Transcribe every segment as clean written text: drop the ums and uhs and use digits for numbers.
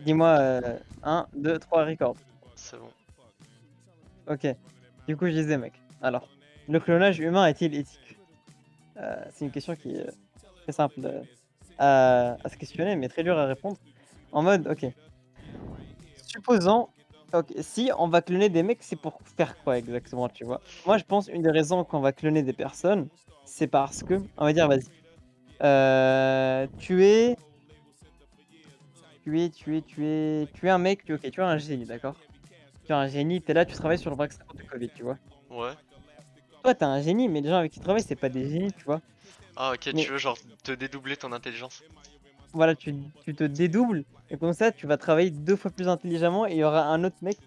Dis-moi 1, 2, 3 record. C'est bon. Ok. Du coup, je disais, mec. Alors, le clonage humain est-il éthique? C'est une question qui est très simple à se questionner, mais très dure à répondre. En mode, ok. Supposons, ok, si on va cloner des mecs, c'est pour faire quoi exactement, tu vois? Moi, je pense une des raisons qu'on va cloner des personnes, c'est parce que, on va dire, vas-y, tu es un mec, ok, tu es un génie, d'accord? Tu es un génie, tu es là, tu travailles sur le vaccin contre le Covid, tu vois? Ouais. Toi, tu es un génie, mais les gens avec qui tu travailles, c'est pas des génies, tu vois? Ah ok, tu Mais veux genre te dédoubler ton intelligence. voilà, tu te dédoubles et comme ça, tu vas travailler 2 fois plus intelligemment et il y aura un autre mec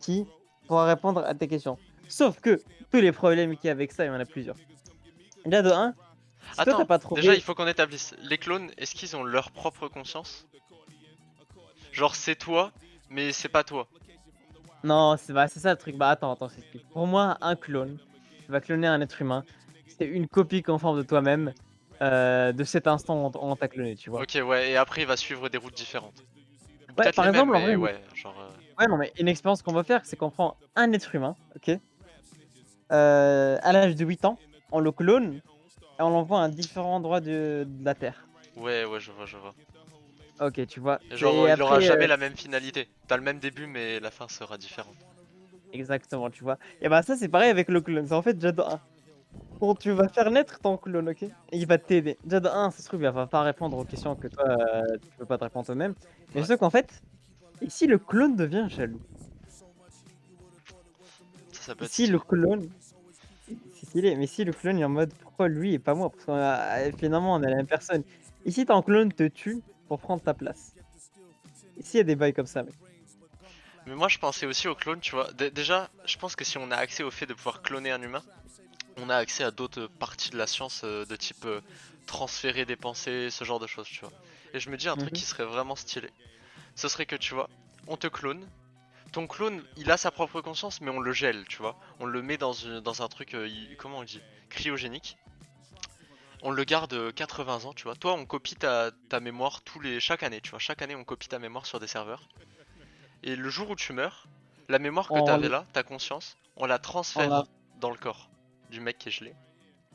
qui pourra répondre à tes questions. Sauf que tous les problèmes qu'il y a avec ça, il y en a plusieurs. Déjà de un, si toi, tu Attends, pas déjà il trouvé faut qu'on établisse. Les clones, est-ce qu'ils ont leur propre conscience? Genre c'est toi, mais c'est pas toi. non, c'est ça le truc. Bah, attends, je t'explique. Pour moi, un clone, tu vas cloner un être humain, c'est une copie conforme de toi-même, de cet instant où on t'a cloné, tu vois? Ok ouais, et après il va suivre des routes différentes. Ou Ouais, peut-être par les mêmes, exemple, en vrai, mais une ouais, genre... ouais, non, mais une expérience qu'on va faire, c'est qu'on prend un être humain, OK? À l'âge de 8 ans, on le clone et on l'envoie à un différent endroit de la Terre. Ouais, ouais, je vois, je vois. OK, tu vois? Et genre C'est il aura après, jamais la même finalité. T'as le même début, mais la fin sera différente. exactement, tu vois? Et bah, ça, c'est pareil avec le clone. C'est en fait, déjà de 1, quand tu vas faire naître ton clone, OK? Et il va t'aider. Déjà de 1, ça se trouve, il va pas répondre aux questions que toi, tu peux pas te répondre toi-même. Mais Ouais, sauf qu'en fait, et si le clone devient jaloux? ça peut Et être si le stylé. clone c'est stylé, mais si le clone il est en mode: «Pourquoi lui et pas moi?» parce que, finalement, on est la même personne. Et si ton clone te tue pour prendre ta place? Et s'il y a des bails comme ça, mec? Mais moi je pensais aussi aux clones, tu vois. Déjà, je pense que si on a accès au fait de pouvoir cloner un humain, on a accès à d'autres parties de la science de type transférer des pensées, ce genre de choses, tu vois. Et je me dis un truc Mmh. qui serait vraiment stylé. Ce serait que, tu vois, on te clone. Ton clone, il a sa propre conscience, mais on le gèle, tu vois. On le met dans un truc, comment on dit, cryogénique. On le garde 80 ans, tu vois. Toi, on copie ta mémoire chaque année, tu vois. Chaque année, on copie ta mémoire sur des serveurs. Et le jour où tu meurs, la mémoire que On t'avais l là, ta conscience, on la on l'a transfère dans le corps du mec qui est gelé.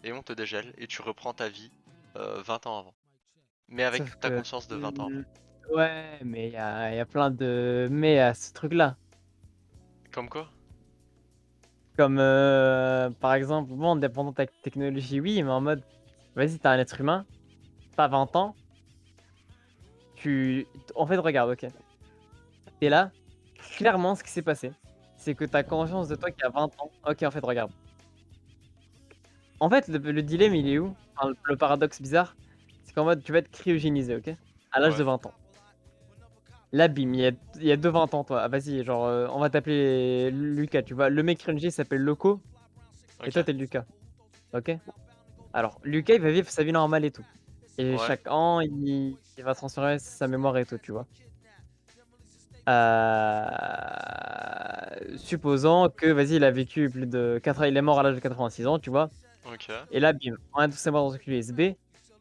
Et on te dégèle et tu reprends ta vie 20 ans avant. Mais sauf avec ta que conscience de 20 ans avant. ouais, mais il y a plein de mais à ce truc-là. Comme quoi? Comme, par exemple, bon, dépendant de ta technologie, oui, mais en mode, vas-y, tu un être humain, tu 20 ans, en fait, regarde, OK, tu là, clairement, ce qui s'est passé, c'est que tu as conscience de toi qui a 20 ans. OK, en fait, regarde. En fait, le dilemme, il est où? Enfin, le paradoxe bizarre, c'est qu'en mode, tu vas être cryogénisé, OK? À l'âge Ouais, de 20 ans. Là, bim, il y a 2 20 ans, toi. Ah, vas-y, genre, on va t'appeler Lucas, tu vois? Le mec cringy s'appelle Loco et toi, ok. tu es Lucas, OK? Alors, Lucas, il va vivre sa vie normale et tout. Et Ouais, chaque an, il va transférer sa mémoire et tout, tu vois? Supposons que, vas-y, il a vécu plus de 4 ans, il est mort à l'âge de 86 ans, tu vois? ok. Et là, bim, on a tous sa mémoire dans une clé USB,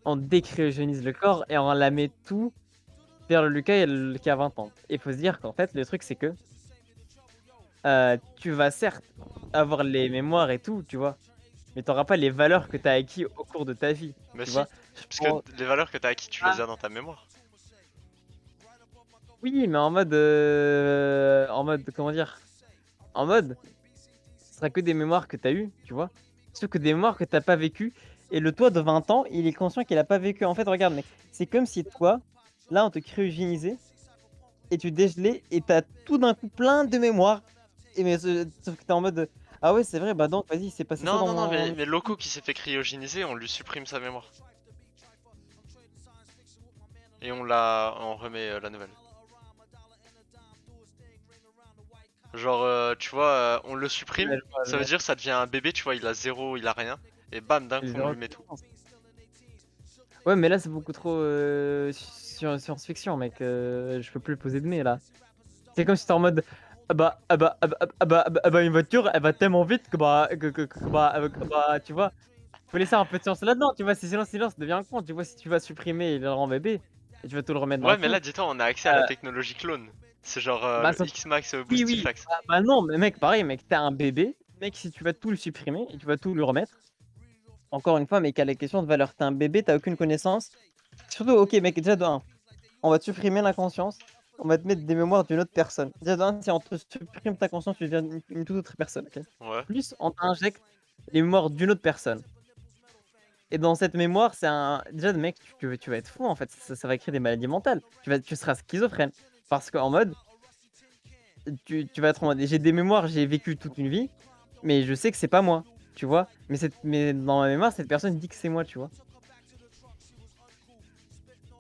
on décryogénise le corps et on la met tout vers le Lucas qui a 20 ans. Et il faut se dire qu'en fait, le truc, c'est que, tu vas certes avoir les mémoires et tout, tu vois? Mais tu auras pas les valeurs que tu as acquis au cours de ta vie, Mais tu si, vois? Je parce que prends les valeurs que t'as acquis, tu les ah as dans ta mémoire. oui, mais en mode, comment dire? En mode, ce sera que des mémoires que tu as eues, tu vois? Sauf que des mémoires que tu as pas vécues et le toi de 20 ans, il est conscient qu'il a pas vécu. En fait, regarde mec, c'est comme si toi, là, on te cryogénisait et tu dégelais et tu as tout d'un coup plein de mémoires et mais sauf que tu es en mode: «Ah ouais, c'est vrai, bah donc vas-y, il s'est passé ça Non, dans non, non, mon». mais Loco qui s'est fait cryogéniser, on lui supprime sa mémoire. Et on remet la nouvelle. Genre, tu vois, on le Ouais, supprime, je vois, je ça veut vois. dire ça devient un bébé, tu vois, il a zéro, il a rien. Et bam, d'un Et coup, les on erreurs lui met tout. ouais, mais là, c'est beaucoup trop, science-fiction mec, je peux plus poser de mais là. C'est comme si tu en mode: «Ah bah, une voiture, elle va tellement vite que bah tu vois?» Faut laisser un peu de science là-dedans, tu vois? Si sinon ça devient con, tu vois? Si tu vas supprimer et le rend bébé. et tu vas tout le remettre d'un Ouais, mais coup. là, dis-toi, on a accès à la Euh, technologie clone. C'est genre bah, le ça- X-Max oui, oui. Boostiflax. Bah non, mais mec, pareil, mec, t'as un bébé. Mec, si tu vas tout le supprimer et tu vas tout lui remettre, encore une fois, mec, à la question de valeur, t'as un bébé, t'as aucune connaissance. Surtout, ok, mec, déjà de un, on va te supprimer la conscience, on va te mettre des mémoires d'une autre personne. Déjà de un, si on te supprime ta conscience, tu deviens une toute autre personne, ok? Ouais. Plus, on t'injecte les mémoires d'une autre personne. Et dans cette mémoire, c'est un. Déjà, mec, tu vas être fou en fait. Ça va créer des maladies mentales. Tu seras schizophrène. Parce qu'en mode, tu vas être en mode. J'ai des mémoires, j'ai vécu toute une vie, mais je sais que c'est pas moi. Tu vois? Mais dans ma mémoire, cette personne dit que c'est moi, tu vois?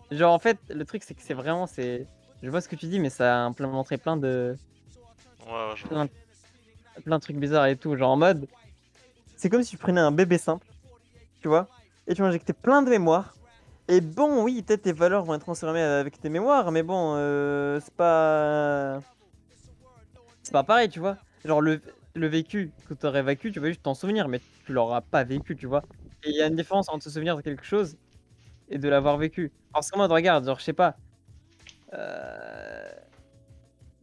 Genre, en fait, le truc, c'est que c'est vraiment. Je vois ce que tu dis, mais ça implémenterait Ouais, ouais, je vois. plein, plein de trucs bizarres et tout. Genre, en mode. C'est comme si tu prenais un bébé simple, tu vois? Et tu injectais plein de mémoires. Et bon, oui, peut-être tes valeurs vont être transformées avec tes mémoires, mais bon, c'est pas pareil, tu vois. Genre, le vécu que tu aurais vécu, tu vas juste t'en souvenir, mais tu l'auras pas vécu, tu vois. Et il y a une différence entre se souvenir de quelque chose et de l'avoir vécu. Parce qu'en mode, regarde, genre, je sais pas, euh,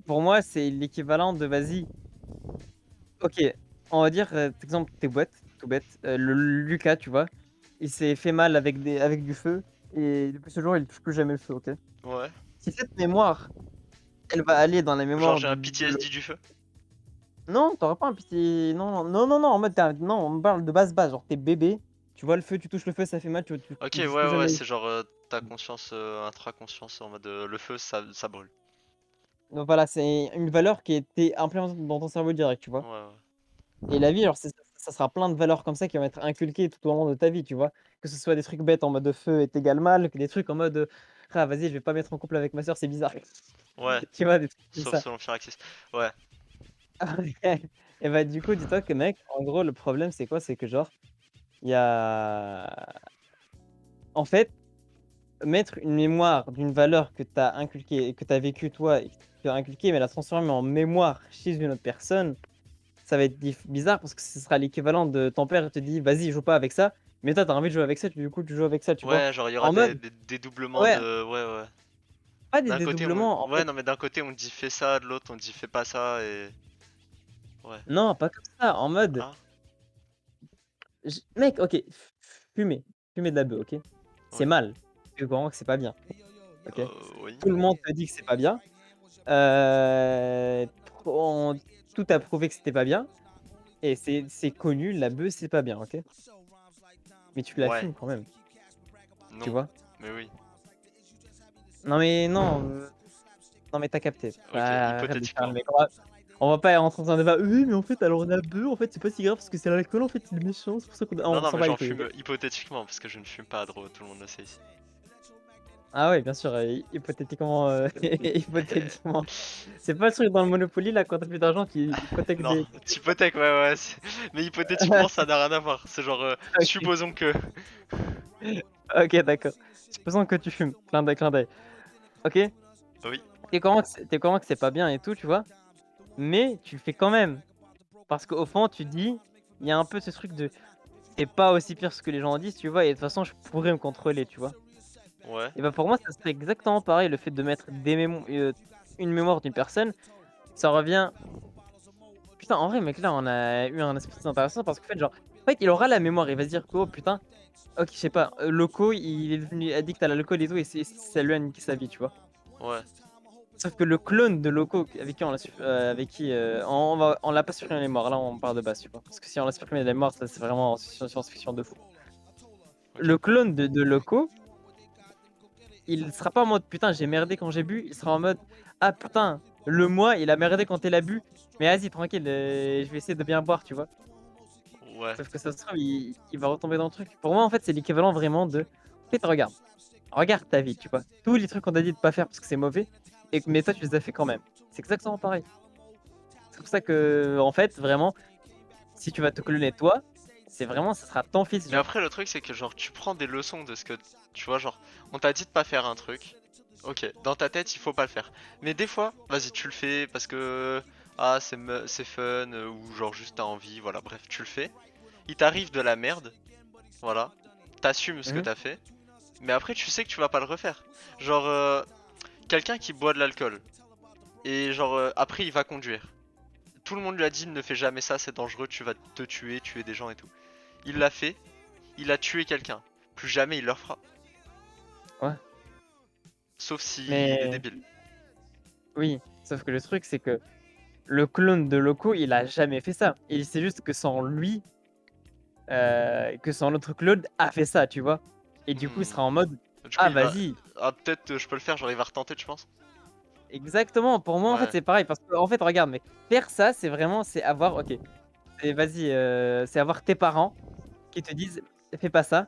pour moi, c'est l'équivalent de, vas-y, ok, on va dire, exemple, t'es bête, tout bête, Lucas, tu vois, il s'est fait mal avec du feu, et depuis ce jour, il touche plus jamais le feu, ok. Ouais. Si cette mémoire, elle va aller dans la Genre, mémoire j'ai un de PTSD du feu. Non, t'auras pas un petit. Non, non, non, non, en mode, non, on me parle de base, genre t'es bébé, tu vois le feu, tu touches le feu, ça fait mal, Ok, tu ouais, touches plus ouais, jamais. c'est genre ta conscience, intraconscience en mode le feu, ça brûle. Donc voilà, c'est une valeur qui a été implémentée dans ton cerveau direct, tu Ouais, vois. ouais. Et la vie, alors, ça sera plein de valeurs comme ça qui vont être inculquées tout au long de ta vie, tu vois. Que ce soit des trucs bêtes en mode de feu est égal mal, que des trucs en mode ah, vas-y, je vais pas mettre en couple avec ma soeur, c'est bizarre. Ouais, Tu vois, des trucs comme sauf ça. selon Firaxis. Ouais, Et bah, du coup, dis-toi que mec, en gros, le problème, c'est quoi? C'est que genre, il y a. En fait, mettre une mémoire d'une valeur que tu as inculquée et que tu as vécu toi et que tu as inculquée, mais la transformer en mémoire chez une autre personne, ça va être bizarre parce que ce sera l'équivalent de ton père te dit vas-y, joue pas avec ça, mais toi tu as envie de jouer avec ça, du coup tu joues avec ça, tu vois. ouais, genre il y aura En mode, des doublements ouais, de. Ouais, ouais. pas des D'un côté, on. dédoublements, en Ouais, fait, non, mais d'un côté, on dit fais ça, de l'autre, on dit fais pas ça, et. Ouais. non, pas comme ça, en mode, Ah, mec, ok, fumer, fumer de la bœuf, ok, c'est oui. mal, tu comprends que c'est pas bien, ok. Oui. Tout le monde te dit que c'est pas bien, euh, on- tout a prouvé que c'était pas bien. Et c'est connu, la bœuf, c'est pas bien, OK? Mais tu la Ouais. fumes quand même, tu Non. vois? Mais oui. Non mais non, non mais tu capté. Ok, Arrête de faire le hypothétiquement. mec. On va pas rentrer dans un débat: «Oui, mais en fait, alors la bœuf, en fait, c'est pas si grave parce que c'est l'alcool, en fait, il est méchant, c'est pour ça qu'on» Non, on non, s'en mais bat les j'en couilles, OK? fume hypothétiquement, parce que je ne fume pas, Dro, tout le monde le sait ici. Ah ouais, bien sûr, hypothétiquement, hypothétiquement. C'est pas le truc dans le Monopoly là, quand tu plus d'argent, tu hypothèques Non, des t'hypothèques, ouais, ouais. Mais hypothétiquement, ça n'a rien à voir. C'est genre, OK, supposons que. OK, d'accord. Supposons que tu fumes, clin d'œil, OK? Oui. Tu es au courant que c'est pas bien et tout, tu vois? Mais tu le fais quand même. Parce qu'au fond, tu dis, il y a un peu ce truc de c'est pas aussi pire ce que les gens disent, tu vois? Et de toute façon, je pourrais me contrôler, tu vois? Ouais. Et bah, pour moi, ça serait exactement pareil, le fait de mettre une mémoire d'une personne, ça revient putain, en vrai, mec, là, on a eu un esprit intéressant parce qu'en fait, genre, en fait, il aura la mémoire, il va se dire que: «Oh putain, OK, je sais pas, Loco, il est devenu addict à l'alcool et tout et ça lui a niqué sa vie», tu vois? Ouais. Sauf que le clone de Loco avec qui on l'a avec qui, on l'a pas supprimé les morts, là, on part de base, tu vois? Parce que si on l'a supprimé les morts, ça, c'est vraiment science-fiction de fou. Ok. Le clone de Loco, il sera pas en mode putain j'ai merdé quand j'ai bu, il sera en mode ah putain le moi il a merdé quand il a bu, mais vas-y tranquille, je vais essayer de bien boire, tu vois. Ouais. Sauf que ça se trouve il va retomber dans le truc. Pour moi en fait c'est l'équivalent vraiment de en fait regarde ta vie, tu vois. Tous les trucs qu'on t'a dit de pas faire parce que c'est mauvais, mais toi tu les as fait quand même. C'est exactement pareil. C'est pour ça que en fait vraiment si tu vas te cloner toi, c'est vraiment ça sera ton fils Mais genre. après, le truc, c'est que genre, tu prends des leçons de ce que. Tu vois, genre, on t'a dit de pas faire un truc. Ok, dans ta tête, il faut pas le faire. Mais des fois, vas-y, tu le fais parce que. Ah, c'est fun, ou genre juste t'as envie, voilà, bref, tu le fais. Il t'arrive de la merde, voilà. T'assumes ce que Mhm. t'as fait. mais après tu sais que tu vas pas le refaire. Genre, quelqu'un qui boit de l'alcool, et genre, après il va conduire. Tout le monde lui a dit ne fais jamais ça, c'est dangereux, tu vas te tuer, tuer des gens et tout. Il l'a fait, il a tué quelqu'un. Plus jamais il le fera. Ouais. Sauf s'il est Mais débile. oui, sauf que le truc, c'est que le clone de Loco, il a jamais fait ça. Et c'est juste que sans lui, que son autre clone a fait ça, tu vois. Et du coup, il sera en mode, Du coup, ah il va. vas-y. Ah, peut-être je peux le faire, genre il va retenter, tu penses? Exactement. Pour moi, en fait, Ouais. c'est pareil. Parce que, en fait, regarde, mec, faire ça, c'est vraiment, c'est avoir, ok, vas-y, c'est avoir tes parents qui te disent, fais pas ça.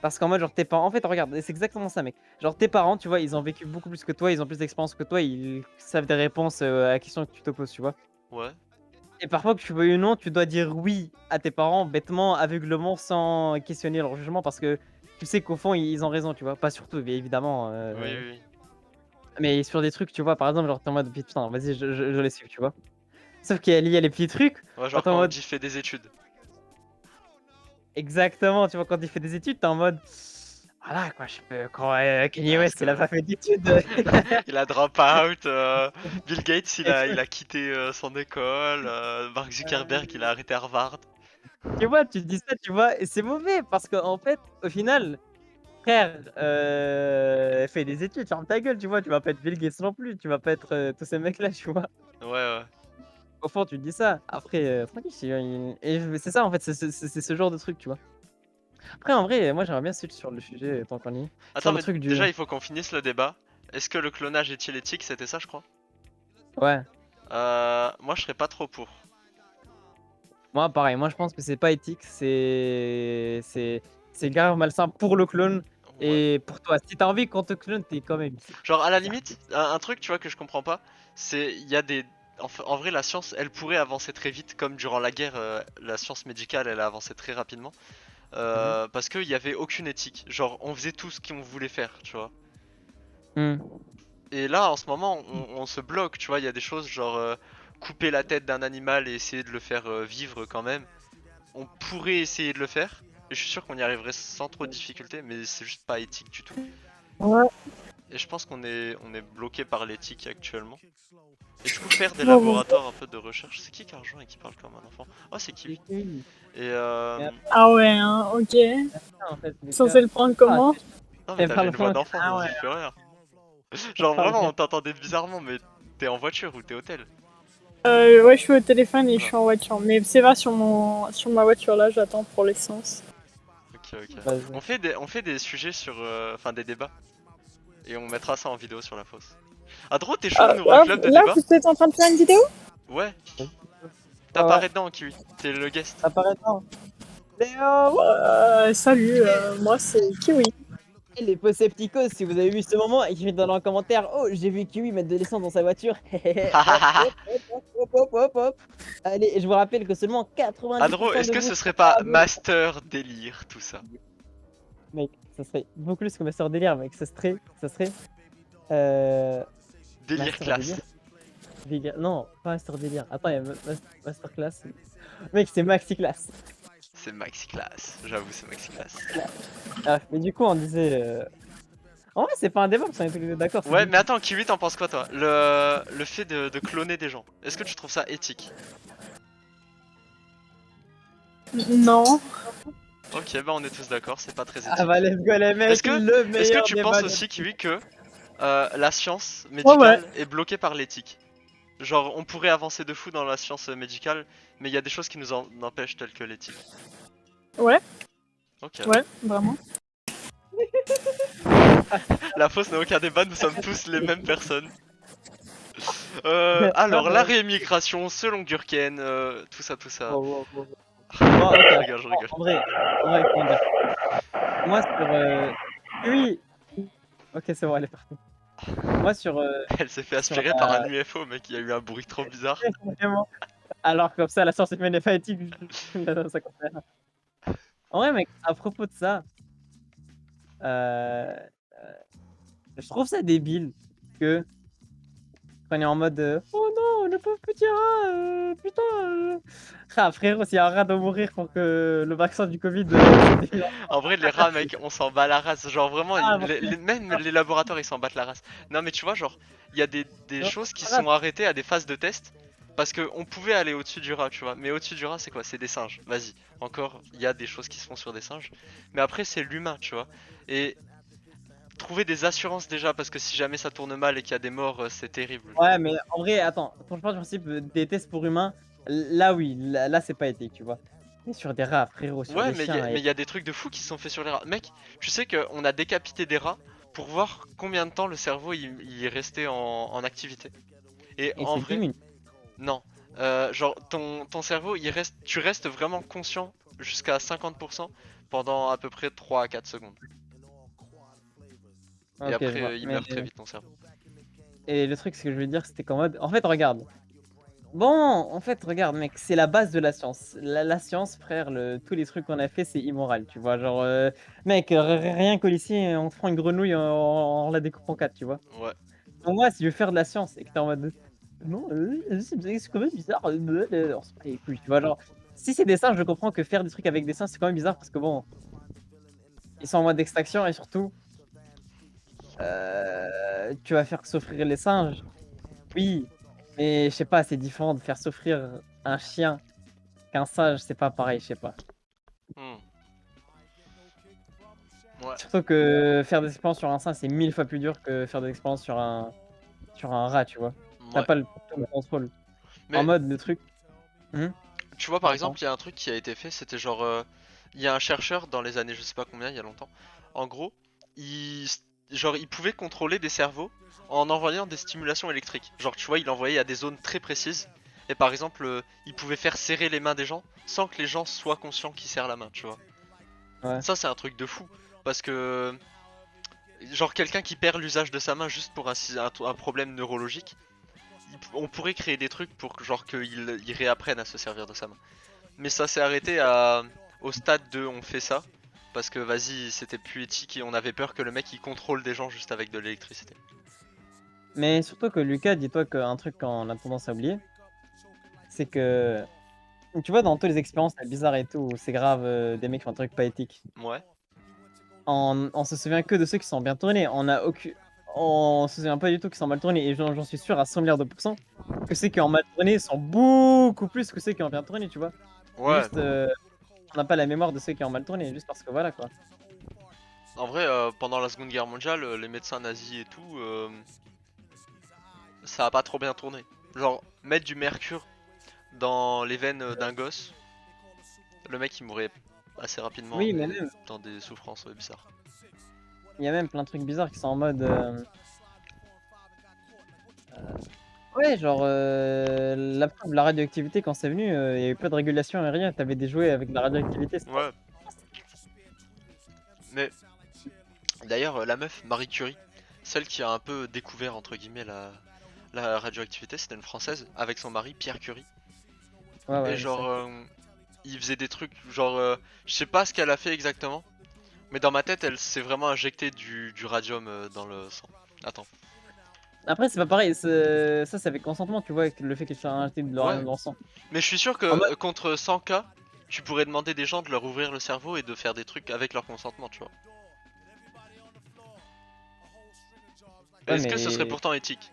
Parce qu'en mode, genre, tes parents, en fait, regarde, c'est exactement ça, mec. Genre, tes parents, tu vois, ils ont vécu beaucoup plus que toi, ils ont plus d'expérience que toi, ils savent des réponses à la question que tu te poses, tu vois. Ouais. Et parfois, que tu veuilles ou non, tu dois dire oui à tes parents bêtement, aveuglement, sans questionner leur jugement, parce que tu sais qu'au fond, ils ont raison, tu vois. Pas surtout, bien évidemment. Oui, oui, oui. Mais sur des trucs, tu vois, par exemple, genre, t'es en mode, putain, vas-y, je les suis, tu vois. Sauf qu'il y a les petits trucs, Ouais, quand genre t'es en quand on mode, dit fait des études. exactement, tu vois, quand tu fais des études, t'es en mode, voilà, quoi, je peux, quand Kanye Ah, West, il a pas fait d'études. il a drop out. Bill Gates, Et il a quitté son école. Mark Zuckerberg, il a arrêté Harvard. tu vois, tu te dis ça, tu vois, et c'est mauvais, parce qu'en fait, au final, frère, fais des études, ferme ta gueule, tu vois, tu vas pas être Bill Gates non plus, tu vas pas être tous ces mecs-là, tu vois. Ouais, ouais. Au fond, tu te dis ça. Après, tranquille, c'est ça, en fait, c'est ce genre de truc, tu vois. Après, en vrai, moi, j'aimerais bien switch sur le sujet, tant qu'on y est. Sur Attends, le mais truc du. déjà, il faut qu'on finisse le débat. Est-ce que le clonage est-il éthique? C'était ça, je crois. Ouais, Moi, je serais pas trop pour. moi, pareil, moi, je pense que c'est pas éthique, c'est grave malsain pour le clone Ouais. et pour toi. Si t'as envie qu'on te clone, t'es quand même. Genre, à la Bizarre. limite, un truc, tu vois, que je comprends pas, c'est il y a des. En vrai, la science, elle pourrait avancer très vite, comme durant la guerre, la science médicale, elle a avancé très rapidement. Mhm. Parce qu'il y avait aucune éthique. Genre, on faisait tout ce qu'on voulait faire, tu vois. Hmm. Et là, en ce moment, on se bloque, tu vois. Il y a des choses genre couper la tête d'un animal et essayer de le faire vivre quand même. On pourrait essayer de le faire. Et je suis sûr qu'on y arriverait sans trop de difficultés, mais c'est juste pas éthique du tout. Ouais, Et je pense on est bloqué par l'éthique actuellement. Et du coup, faire des ouais, ouais. laboratoires un peu de recherche, c'est qui a rejoint et qui parle comme un enfant? Oh, c'est Kiwi. Oui. Et Mais Ah ouais, hein, ok. après, en fait, les Censé gars. le prendre Ah, comment? non, mais elle t'avais parle une voix vraiment. d'enfant, Ah ça ouais, se fait rire. elle Genre parle vraiment, bien. on t'entendait bizarrement, mais t'es en voiture ou t'es au tel? Ouais, je suis au téléphone et je Ah, suis en voiture. Mais c'est pas sur ma voiture là, j'attends pour l'essence. ok, ok. Vas-y. On fait des sujets sur. Enfin, des débats. Et on mettra ça en vidéo sur la fosse. Ah, Dro, t'es chaud de Ah, nous un club de là, débat? vous êtes en train de faire une vidéo? Ouais, Ouais, ouais, t'apparais dedans, Kiwi. T'es le guest. ça paraît pas. Léo! Salut, moi c'est Kiwi. Et les Pocepticos, si vous avez vu ce moment, écrivez dans les commentaires. Oh, j'ai vu Kiwi mettre de l'essence dans sa voiture. Hop, hop, hop, hop, hop, hop, hop, hop. Allez, je vous rappelle que seulement Adro, 90% est-ce de que vous ce sont serait pas abonnés. master délire tout ça? Mec, ça serait beaucoup plus que Master Délire, mec. Ça serait euh, Délire Master Délire. classe. Non, pas Master Délire. Attends, il y a Master Class. Mec, c'est Maxi Class. C'est maxi classe. J'avoue, c'est maxi classe. Ah, mais du coup, on disait. En vrai, c'est pas un débat parce qu'on est tous les deux d'accord. C'est Ouais, juste. mais attends, Kiwi, t'en penses quoi, toi? Le fait de cloner des gens. Est-ce que tu trouves ça éthique? Non. Ok, bah on est tous d'accord, c'est pas très Ah bah, éthique. let's go, les Est-ce mecs. que, Le est-ce que meilleur tu penses débat de. aussi, Kiwi, que la science Ouais, ouais. médicale est bloquée par l'éthique? Genre, on pourrait avancer de fou dans la science médicale, mais il y a des choses qui nous en empêchent, telles que l'éthique. Ouais, Ok. ouais, vraiment. La fausse n'a aucun débat, nous sommes tous les mêmes personnes. Non, Alors, la mais. réémigration selon Durkheim, tout ça, tout ça. Wow, wow, wow. Moi, ok, Je attends, rigole, je rigole. comment dire? Moi, sur. Oui! Ok, c'est bon, elle est partie. Moi, Elle s'est fait sur aspirer par un la. UFO, mec, il y a eu un bruit trop bizarre. Vraiment. Alors, comme ça, la science humaine est pas éthique. Ça compte rien. En vrai, mec, à propos de ça, euh, je trouve ça débile que Quand on est en mode oh non, le pauvre petit rat, putain. Ah, frérot, si un rat doit mourir pour que le vaccin du Covid se développe. En vrai, les rats, mec, on s'en bat la race. Genre, vraiment, Ah, bon, même les laboratoires, ils s'en battent la race. Non, mais tu vois, genre, il y a des non, choses qui rat. sont arrêtées à des phases de test. Parce que on pouvait aller au-dessus du rat, tu vois. Mais au-dessus du rat, c'est quoi? C'est des singes. Vas-y. Encore, il y a des choses qui se font sur des singes. Mais après, c'est l'humain, tu vois. Et trouver des assurances déjà, parce que si jamais ça tourne mal et qu'il y a des morts, c'est terrible. Ouais, mais en vrai, attends, quand je parle du principe des tests pour humains, là oui, là c'est pas éthique, tu vois. Mais sur des rats, frérot, sur Ouais, des chiens, mais il y a des trucs de fou qui sont faits sur les rats. Mec, tu sais qu'on a décapité des rats pour voir combien de temps le cerveau il est resté en activité. Et et en c'est vrai, immun. non. Genre, ton cerveau, tu restes vraiment conscient jusqu'à 50% pendant à peu près 3 à 4 secondes. Et Ok, je après, vois. il Mais meurt très vite, ton cerveau. et le truc, ce que je veux dire, c'était qu'en mode, en fait, regarde. Bon, en fait, regarde, mec, c'est la base de la science. La science, frère, tous les trucs qu'on a fait, c'est immoral, tu vois. Genre, mec, rien qu'au lycée, on te prend une grenouille, on la découpe en quatre, tu vois. Ouais. Pour moi, si je veux faire de la science et que t'es en mode non, c'est quand même bizarre, on se bat les couilles, tu vois. Genre, si c'est des singes, je comprends que faire des trucs avec des singes, c'est quand même bizarre parce que bon, ils sont en mode extraction et surtout, tu vas faire souffrir les singes. Oui, mais je sais pas, c'est différent de faire souffrir un chien qu'un singe, c'est pas pareil, je sais pas. Hmm. Ouais. Surtout que faire des expériences sur un singe, c'est 1000 fois plus dur que faire des expériences sur un rat, tu vois. T'as Ouais. pas le contrôle. En Mais mode, le truc. tu vois, par Attends. exemple, il y a un truc qui a été fait, c'était genre, il y a un chercheur dans les années je sais pas combien, il y a longtemps. En gros, il pouvait contrôler des cerveaux en envoyant des stimulations électriques. Genre, tu vois, il envoyait à des zones très précises. Et par exemple, il pouvait faire serrer les mains des gens sans que les gens soient conscients qu'ils serrent la main, tu vois. Ouais. Ça, c'est un truc de fou. Parce que, genre, quelqu'un qui perd l'usage de sa main juste pour un problème neurologique, on pourrait créer des trucs pour que, genre, qu'il réapprenne à se servir de sa main. Mais ça s'est arrêté au stade de on fait ça. Parce que vas-y, c'était plus éthique et on avait peur que le mec il contrôle des gens juste avec de l'électricité. Mais surtout que Lucas, dis-toi qu'un truc qu'on a tendance à oublier, c'est que, tu vois, dans toutes les expériences bizarres et tout, où c'est grave, des mecs font un truc pas éthique, Ouais. on se souvient que de ceux qui sont bien tournés. On se souvient pas du tout qui sont mal tournés. Et j'en suis sûr à 100 milliards de pourcents que ceux qui ont mal tourné sont beaucoup plus que ceux qui ont bien tourné, tu vois. Ouais. Juste, on n'a pas la mémoire de ceux qui ont mal tourné, juste parce que voilà quoi. En vrai, pendant la Seconde Guerre mondiale, les médecins nazis et tout, ça a pas trop bien tourné. Genre, mettre du mercure dans les veines d'un gosse, le mec il mourrait assez rapidement, Oui, mais mais même, dans des souffrances bizarres. il y a même plein de trucs bizarres qui sont en mode. Ouais, genre, la preuve, la radioactivité, quand c'est venu, il y a eu pas de régulation et rien. T'avais des jouets avec de la radioactivité, c'est pas. Ouais. Mais d'ailleurs, la meuf, Marie Curie, celle qui a un peu découvert entre guillemets la radioactivité, c'était une française avec son mari Pierre Curie. Ouais, Et ouais, je genre, sais. il faisait des trucs, genre, je sais pas ce qu'elle a fait exactement, mais dans ma tête, elle s'est vraiment injecté du radium dans le sang. Attends. Après, c'est pas pareil. Ça, c'est avec consentement, tu vois, avec le fait qu'il soit injecté de Ouais, l'uranium dans le sang. mais je suis sûr que En mode, contre 100 cas, tu pourrais demander des gens de leur ouvrir le cerveau et de faire des trucs avec leur consentement, tu vois. ouais, Est-ce que ce serait mais pourtant éthique?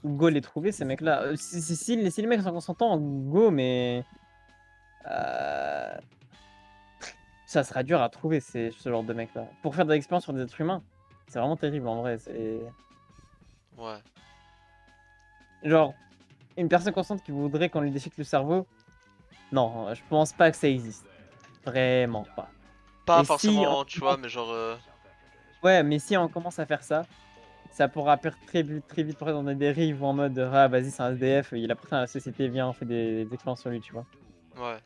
go les trouver, ces mecs-là. Si les mecs sont consentants, go, mais. euh, Ça sera dur à trouver, ce genre de mecs-là. Pour faire de l'expérience sur des êtres humains, c'est vraiment terrible en vrai. Ouais. Genre, une personne consciente qui voudrait qu'on lui déchique le cerveau, non, je pense pas que ça existe. Vraiment pas. Pas Et si on forcément, tu vois, commence... mais genre... Ouais, mais si on commence à faire ça, ça pourra perdre très vite pour dans des dérives en mode ah vas-y c'est un SDF, il appartient à la société, viens on fait des expériences sur lui, tu vois. Ouais.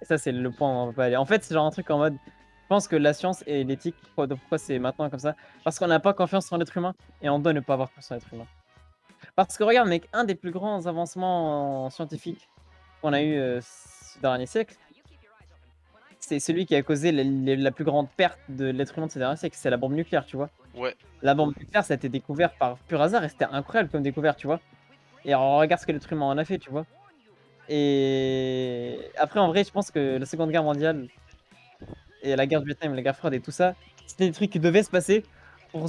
Et ça c'est le point où on va pas aller. En fait c'est genre un truc en mode, je pense que la science et l'éthique, pourquoi c'est maintenant comme ça? Parce qu'on n'a pas confiance en l'être humain et on doit ne pas avoir confiance en l'être humain. Parce que regarde mec, un des plus grands avancements scientifiques qu'on a eu ce dernier siècle, c'est celui qui a causé la plus grande perte de l'être humain de ces derniers siècles, c'est la bombe nucléaire, tu vois. Ouais. La bombe nucléaire, ça a été découvert par pur hasard et c'était incroyable comme découverte, tu vois. Et alors, regarde ce que l'être humain en a fait, tu vois. Et après, en vrai, je pense que la Seconde Guerre mondiale et la guerre du Vietnam, la guerre froide et tout ça, c'était des trucs qui devaient se passer pour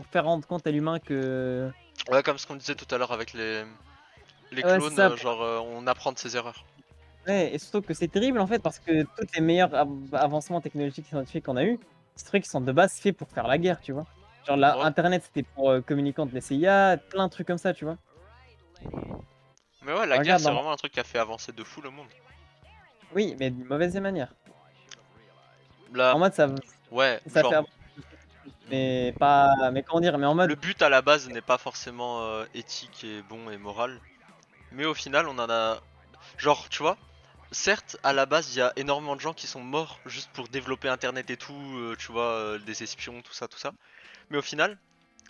faire rendre compte à l'humain que. Ouais, comme ce qu'on disait tout à l'heure avec les Ouais, c'est clones, ça. genre on apprend de ses erreurs. Ouais, et surtout que c'est terrible en fait parce que tous les meilleurs avancements technologiques et scientifiques qu'on a eu, c'est des trucs qui sont de base faits pour faire la guerre, tu vois. Genre là, Ouais. Internet c'était pour communiquer entre les CIA, plein de trucs comme ça, tu vois. Mais ouais, la guerre, Regarde, c'est vraiment un truc qui a fait avancer de fou le monde. oui, mais d'une mauvaise manière. Là, En mode ouais, ça fait genre, avancer, mais pas, mais comment dire, mais en le mode, but à la base n'est pas forcément éthique et bon et moral. Mais au final, on en a. Genre, tu vois, certes, à la base, il y a énormément de gens qui sont morts juste pour développer Internet et tout, tu vois, des espions, tout ça, tout ça. Mais au final,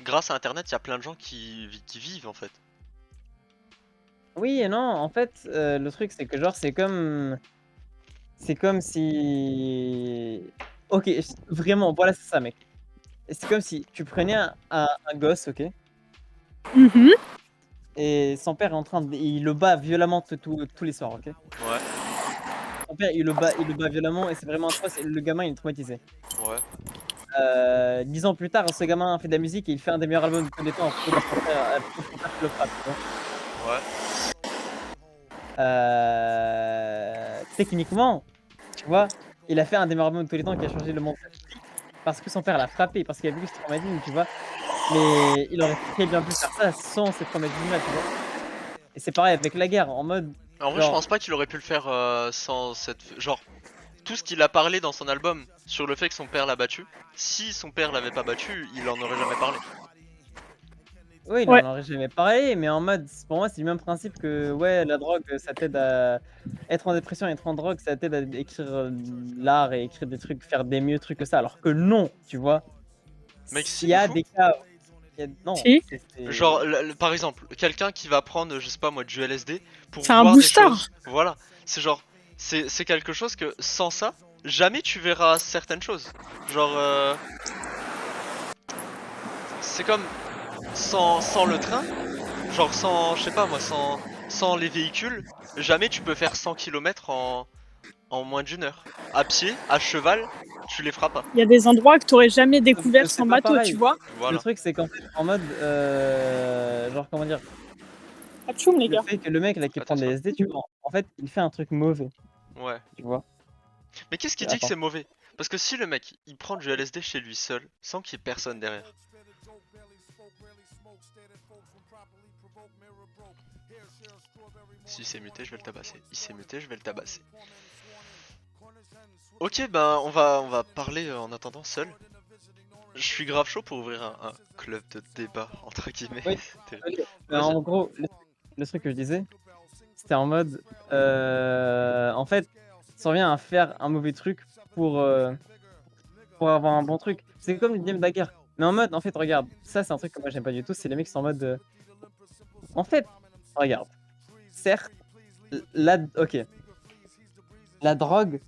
grâce à Internet, il y a plein de gens qui vivent en fait. oui et non. En fait, le truc c'est que genre c'est comme si, ok, vraiment, voilà, c'est ça, mec. C'est comme si tu prenais un gosse, ok. Mhm. Et son père est en train de, il le bat violemment tous les soirs, ok? Ouais, Son père, il le bat violemment et c'est vraiment atroce et le gamin, il est traumatisé. ouais. 10 ans plus tard, ce gamin fait de la musique et il fait un des meilleurs albums de tous les temps pour son père qui le frappe, tu vois? Ouais. Techniquement, tu vois, il a fait un des meilleurs albums de tous les temps qui a changé le monde de la musique parce que son père l'a frappé, parce qu'il a vécu ce traumatisme, tu vois? Mais il aurait très bien pu faire ça sans ce traumatisme-là, tu vois? Et c'est pareil avec la guerre, en mode, En vrai, je genre, pense pas qu'il aurait pu le faire sans cette. Genre, tout ce qu'il a parlé dans son album sur le fait que son père l'a battu, si son père l'avait pas battu, il en aurait jamais parlé. oui, il Ouais, en aurait jamais parlé, mais en mode, pour moi, c'est le même principe que, ouais, la drogue, ça t'aide à être en dépression, être en drogue, ça t'aide à écrire l'art et écrire des trucs, faire des mieux trucs que ça, alors que non, tu vois. Mec, S'il si y ou a faux? des cas, non, si. Genre, par exemple, quelqu'un qui va prendre, je sais pas moi, du LSD pour C'est un voir des booster. choses. Voilà. C'est genre, c'est quelque chose que sans ça, jamais tu verras certaines choses. Genre, c'est comme sans le train, genre sans, je sais pas moi, sans les véhicules, jamais tu peux faire 100 km en moins d'une heure. À pied, à cheval, tu les feras pas. Il y a des endroits que tu n'aurais jamais sauf que découvert c'est sans pas bateau, tu pareil. vois. Le Voilà. truc, c'est qu'en fait, en mode, genre, comment dire, Atchoum, les le gars. fait que le mec là qui prend des Attention. LSD, tu vois, en fait, il fait un truc mauvais, Ouais. tu vois. Mais qu'est-ce qui dit que Attends. c'est mauvais? Parce que si le mec, il prend du LSD chez lui seul, sans qu'il y ait personne derrière. Si c'est muté, je vais le tabasser. Il s'est muté, je vais le tabasser. Ok, ben on va parler en attendant seul. Je suis grave chaud pour ouvrir un club de débat entre guillemets. Oui, Terrible. mais Vas-y. en gros, le truc que je disais, c'était en mode, en fait, ça revient à faire un mauvais truc pour, euh, pour avoir un bon truc. C'est comme le game de la guerre. Mais en mode, en fait, regarde, ça c'est un truc que moi j'aime pas du tout, c'est les mecs qui sont en mode, en fait, regarde, certes, ok, la drogue,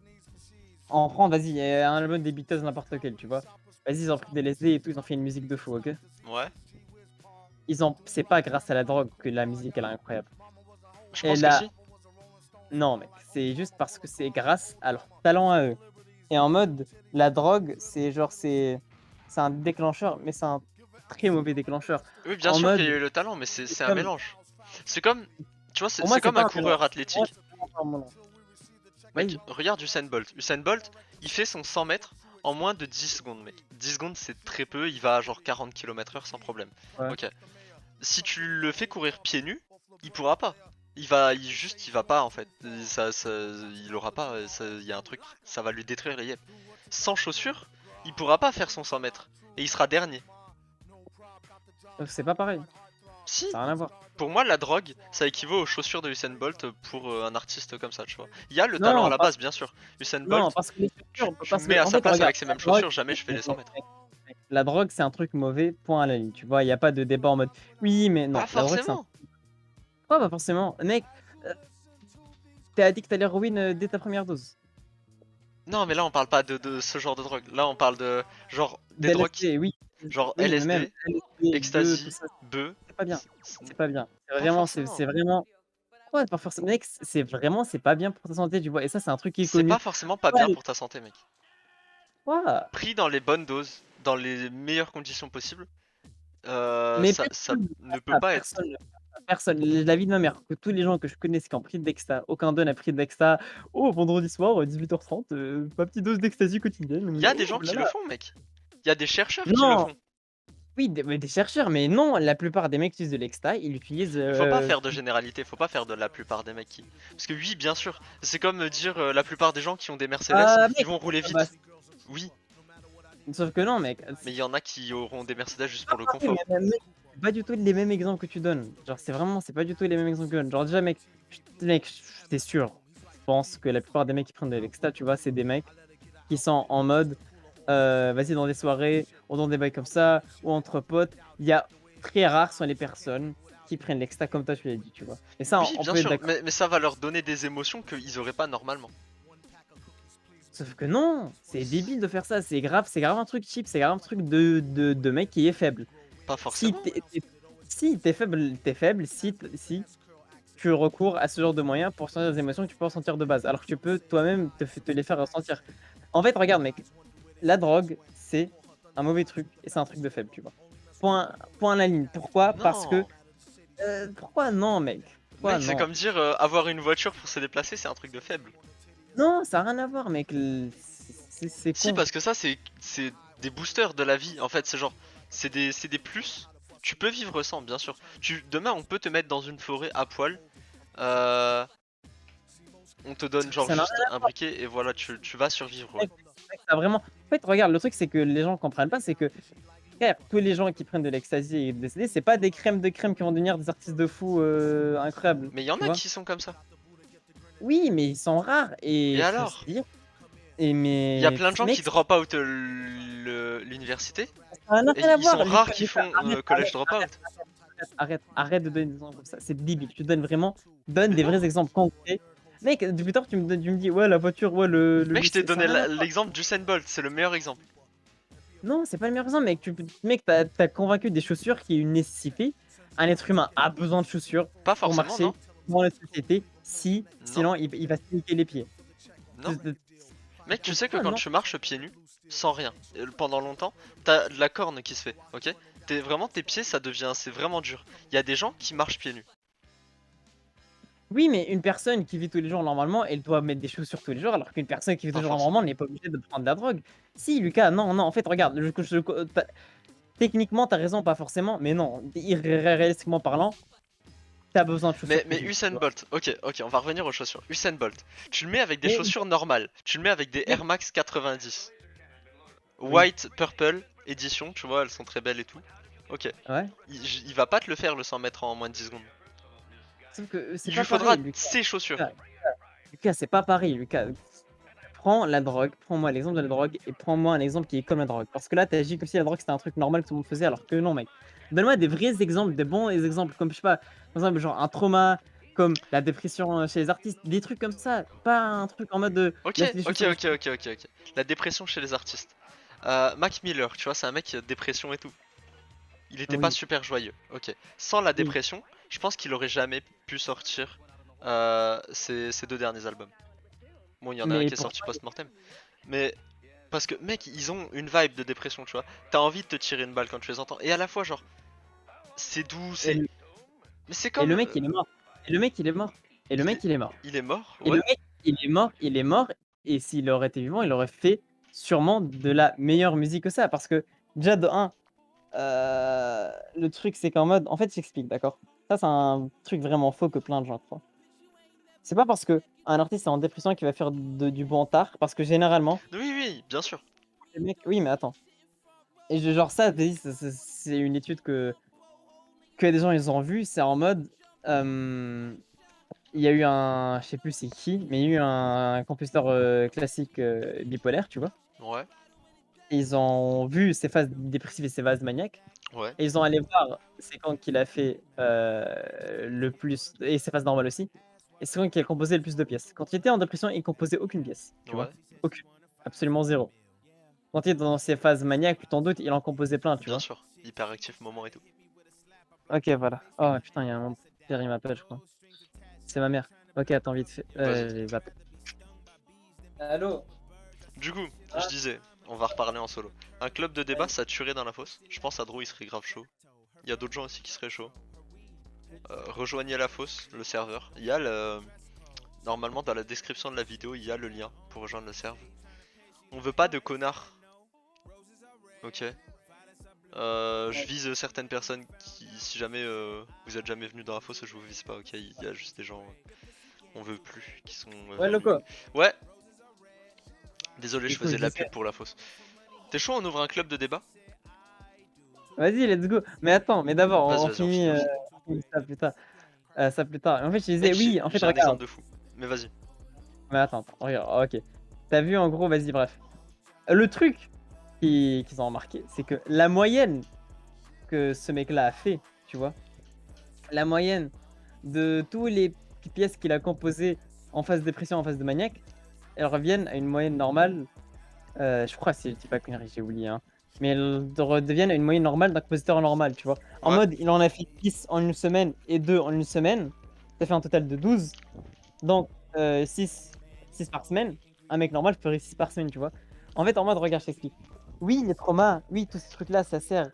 en France, vas-y, il y a un album des Beatles n'importe lequel, tu vois. Vas-y, ils ont pris des LSD et tout, ils ont fait une musique de fou, ok. Ouais. C'est pas grâce à la drogue que la musique elle est incroyable. Je Et pense que là, si. non mec, c'est juste parce que c'est grâce à leur talent à eux. Et en mode, la drogue, c'est genre, c'est un déclencheur, mais c'est un très mauvais déclencheur. Oui, bien En sûr qu'il y a mode, eu le talent, mais c'est c'est un comme, mélange. C'est comme, tu vois, c'est pour moi, c'est c'est comme un pas un mélange. coureur Pour moi, athlétique. c'est vraiment pas un mélange. Mec, Vas-y. regarde Usain Bolt. Usain Bolt, il fait son 100 mètres en moins de 10 secondes, mec. 10 secondes, c'est très peu, il va à genre 40 km/h sans problème. Ouais. Ok. Si tu le fais courir pieds nus, il pourra pas. Il va pas en fait. Il aura pas. Il y a un truc, ça va lui détruire les yeux. Sans chaussures, il pourra pas faire son 100 mètres et il sera dernier. C'est pas pareil. Si, Ça n'a rien à voir. pour moi, la drogue, ça équivaut aux chaussures de Usain Bolt pour un artiste comme ça, tu vois. Il y a le talent à Non, la base, bien sûr. Usain non, Bolt, parce que les chaussures, tu me parce mets que, à en sa fait, place regarde, avec ces la mêmes drogue, chaussures, jamais je fais les 100 mètres. la drogue, c'est un truc mauvais, point à la ligne. Tu vois, il n'y a pas de débat en mode, oui, mais Pas non, la drogue, c'est un. forcément. Pas forcément. Mec, t'es addict à l'héroïne dès ta première dose. Non, mais là, on parle pas de ce genre de drogue. Là, on parle de genre des drogues DLSD, oui. genre Oui, mais même LSD, LSD, bœuf, tout ecstasy, ça, bœuf. c'est pas bien. C'est pas bien. Pas forcément. C'est vraiment ouais, pas forcément mec, c'est vraiment c'est pas bien pour ta santé, tu vois? Et ça, c'est un truc qui est C'est connu. pas forcément pas bien Ouais, pour ta santé, mec. quoi? Pris dans les bonnes doses, dans les meilleures conditions possibles, Mais ça personne ne ne fera peut ça, pas être. personne ne fera ça, personne. La vie de ma mère, que tous les gens que je connaisse qui ont pris de Dexta, aucun d'eux n'a pris de Dexta. «Oh, vendredi soir, 18h30, ma petite dose d'ecstasy quotidienne». Il y a des gens Oh là qui le là! font, mec. Il y a des chercheurs qui le Non! font. Oui, des chercheurs, mais non, la plupart des mecs qui utilisent de l'exta, ils l'utilisent, Mais faut pas faire de généralité, faut pas faire de la plupart des mecs qui. Parce que oui, bien sûr, c'est comme dire la plupart des gens qui ont des Mercedes, ils mec, vont rouler bah, vite. Oui, sauf que non, mec, mais il y en a qui auront des Mercedes juste pas pour le pareil, confort. mec, c'est pas du tout les mêmes exemples que tu donnes. Genre, c'est pas du tout les mêmes exemples que tu donnes. Genre, déjà, mec, tu sûr, je pense que la plupart des mecs qui prennent de l'exta, tu vois, c'est des mecs qui sont en mode, vas-y, dans des soirées ou dans des bails comme ça, ou entre potes. Il y a très rares sont les personnes qui prennent l'exta comme toi, tu l'as dit, tu vois? Et ça, Oui, on bien peut être sûr, d'accord. mais ça va leur donner des émotions qu'ils auraient pas normalement. Sauf que non, c'est débile de faire ça, c'est grave un truc cheap, c'est grave un truc de mec qui est faible. Pas Si forcément. si tu faible si tu recours à ce genre de moyens pour sentir des émotions que tu peux ressentir de base, alors que tu peux toi-même te les faire ressentir. En fait, regarde mec, la drogue, c'est un mauvais truc et c'est un truc de faible, tu vois? Point à la ligne. Pourquoi? Parce que, Non. pourquoi non mec? Pourquoi Mec, c'est non? comme dire avoir une voiture pour se déplacer, c'est un truc de faible. Non, ça a rien à voir mec, c'est Si, con. parce que ça, c'est des boosters de la vie. En fait, c'est genre, c'est des plus. Tu peux vivre sans, bien sûr. Demain, on peut te mettre dans une forêt à poil. Euh, on te donne genre Ça n'a juste un briquet et voilà, tu vas survivre. Ouais. Mec, ça vraiment en fait, regarde, le truc, c'est que les gens comprennent pas, c'est que, frère, tous les gens qui prennent de l'ecstasy et des LSD, c'est pas des crèmes de crème qui vont devenir des artistes de fou, incroyables, Mais il y en tu a vois? qui sont comme ça. Oui, mais ils sont rares Et et faut se alors? dire et Il y a mais plein de gens mec, qui drop out l'université ça n'a et rien à ils sont voir, rares Lucas, qui Lucas, font arrête, collège dropout. arrête de donner des exemples comme ça, c'est débile. Tu donnes vraiment donne Mais des non! vrais exemples concrets. Mec, depuis tard, tu me dis: «Ouais, la voiture, ouais, le Mec, je weed», t'ai ça a donné rien à voir. l'exemple d'Usain Bolt, c'est le meilleur exemple. Non, c'est pas le meilleur exemple, mec. Mec, t'as convaincu des chaussures qui est une nécessité. Un être humain a besoin de chaussures Pas pour forcément, non? marcher dans la société. Non, Sinon, il va se niquer les pieds. non. Mec, tu sais que Pourquoi quand non? tu marches pieds nus, sans rien, pendant longtemps, t'as de la corne qui se fait, ok? Vraiment, tes pieds, ça devient, c'est vraiment dur. Il y a des gens qui marchent pieds nus. Oui, mais une personne qui vit tous les jours normalement, elle doit mettre des chaussures tous les jours, alors qu'une personne qui vit Pas toujours forcément. normalement n'est pas obligée de prendre de la drogue. Si, Lucas, non, non, en fait, regarde, techniquement, t'as raison, pas forcément, mais non, réalistiquement parlant, t'as besoin de chaussures Mais pour vivre, Usain tu vois. Bolt, ok, on va revenir aux chaussures. Usain Bolt, tu le mets avec des Mais, chaussures normales, tu le mets avec des mec, Air Max 90. oui, White Purple édition, tu vois, elles sont très belles et tout. Ok, ouais. il va pas te le faire le 100 mètres en moins de 10 secondes. Sauf que c'est Il lui pas faudra pareil, Lucas. ses chaussures. Lucas, c'est pas pareil, Lucas. Prends la drogue, prends-moi l'exemple de la drogue et prends-moi un exemple qui est comme la drogue. Parce que là, t'as agis comme si la drogue c'était un truc normal que tout le monde faisait, alors que non, mec. Donne-moi des vrais exemples, des bons exemples, comme je sais pas, par exemple, genre un trauma, comme la dépression chez les artistes, des trucs comme ça. Pas un truc en mode de Ok, laisse les ok, chaussures. ok, ok, ok, ok. La dépression chez les artistes. Mac Miller, tu vois, c'est un mec dépression et tout. Il était pas Oui, super joyeux. Ok. Sans la oui. dépression, je pense qu'il aurait jamais pu sortir ses deux derniers albums. Bon, il y en a un Mais qui est pour sorti post-mortem. Mais parce que, mec, ils ont une vibe de dépression, tu vois. T'as envie de te tirer une balle quand tu les entends. Et à la fois, genre, c'est doux, et c'est. le, Mais c'est et comme. le mec, il est mort. Et le mec, il est mort. Et le Il est, mec, il est mort. il est mort, Et le ouais. mec, il est mort. Et s'il aurait été vivant, il aurait fait sûrement de la meilleure musique que ça. Parce que déjà de un. Le truc, c'est qu'en mode en fait, j'explique, d'accord? Ça, c'est un truc vraiment faux que plein de gens croient. C'est pas parce qu'un artiste est en dépression qu'il va faire du bon art, parce que généralement, Oui, oui, bien sûr. les mecs oui, mais attends et genre ça, vas c'est une étude que des gens ils ont vu, c'est en mode, il y a eu un je sais plus c'est qui, mais il y a eu un compositeur, classique, bipolaire, tu vois? Ouais, Et ils ont vu ses phases dépressives et ses phases maniaques. ouais. Et ils ont allé voir c'est quand qu'il a fait, le plus et ses phases normales aussi et c'est quand qu'il a composé le plus de pièces. Quand il était en dépression, il composait aucune pièce, tu vois? Ouais. Aucune. absolument zéro. Quand il est dans ses phases maniaques, tu t'en doutes, il en composait plein, tu Bien vois. sûr, hyperactif moment et tout. Ok, voilà. Oh putain, il y a mon père, il m'appelle, je crois. C'est ma mère. Ok, attends, vite fait. Vas-y. Il va. Allô? Du coup, je disais, on va reparler en solo. Un club de débat, ça tuerait dans la fosse. Je pense à Drew, il serait grave chaud. Il y a d'autres gens aussi qui seraient chauds. Rejoignez la fosse, le serveur. Il y a le... Normalement, dans la description de la vidéo, il y a le lien pour rejoindre le serveur. On veut pas de connards. Ok. Je vise certaines personnes qui, si jamais vous êtes jamais venu dans la fosse, je vous vise pas, ok. Il y a juste des gens, on veut plus, qui sont. Ouais, loco. Ouais. Désolé, Du je coup, faisais je de la disais- pub pour la fosse. T'es chaud, on ouvre un club de débat? Vas-y, let's go. Mais attends, mais d'abord, Vas-y, on vas-y, on finit, finit, on finit. on finit ça plus tard. Ça plus tard. En fait, je disais, Mec, oui, en fait, j'ai un exemple regarde. de fou. Mais vas-y. Mais attends, regarde, ok. T'as vu, en gros, vas-y, bref. Le truc qu'ils ont remarqué, c'est que la moyenne que ce mec-là a fait, tu vois, la moyenne de tous les pièces qu'il a composées en phase de dépression, en phase de maniaque, elles reviennent à une moyenne normale. Je crois, si je dis pas connerie, j'ai oublié, hein. Mais elles redeviennent à une moyenne normale d'un compositeur normal, tu vois. En Ouais. mode, il en a fait 10 en une semaine et 2 en une semaine. Ça fait un total de 12. Donc, 6 par semaine. Un mec normal ferait 6 par semaine, tu vois. En fait, en mode, regarde, je t'explique. Oui, les traumas, oui, tous ces trucs-là, ça sert,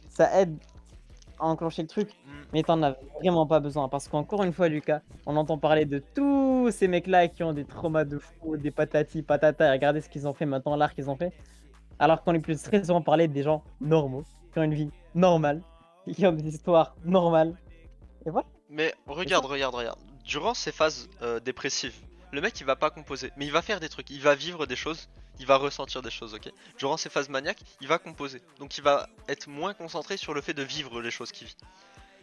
ça aide à enclencher le truc, Mm. mais t'en as vraiment pas besoin. Parce qu'encore une fois, Lucas, on entend parler de tous ces mecs-là qui ont des traumas de fou, des patati patata, et regardez ce qu'ils ont fait maintenant, l'art qu'ils ont fait. Alors qu'on est plus très souvent parlé des gens normaux, qui ont une vie normale, et qui ont des histoires normales. Et voilà, Mais c'est ça. regarde. Durant ces phases dépressives, le mec il va pas composer, mais il va faire des trucs, il va vivre des choses, il va ressentir des choses, ok. Durant ces phases maniaques, il va composer. Donc il va être moins concentré sur le fait de vivre les choses qu'il vit.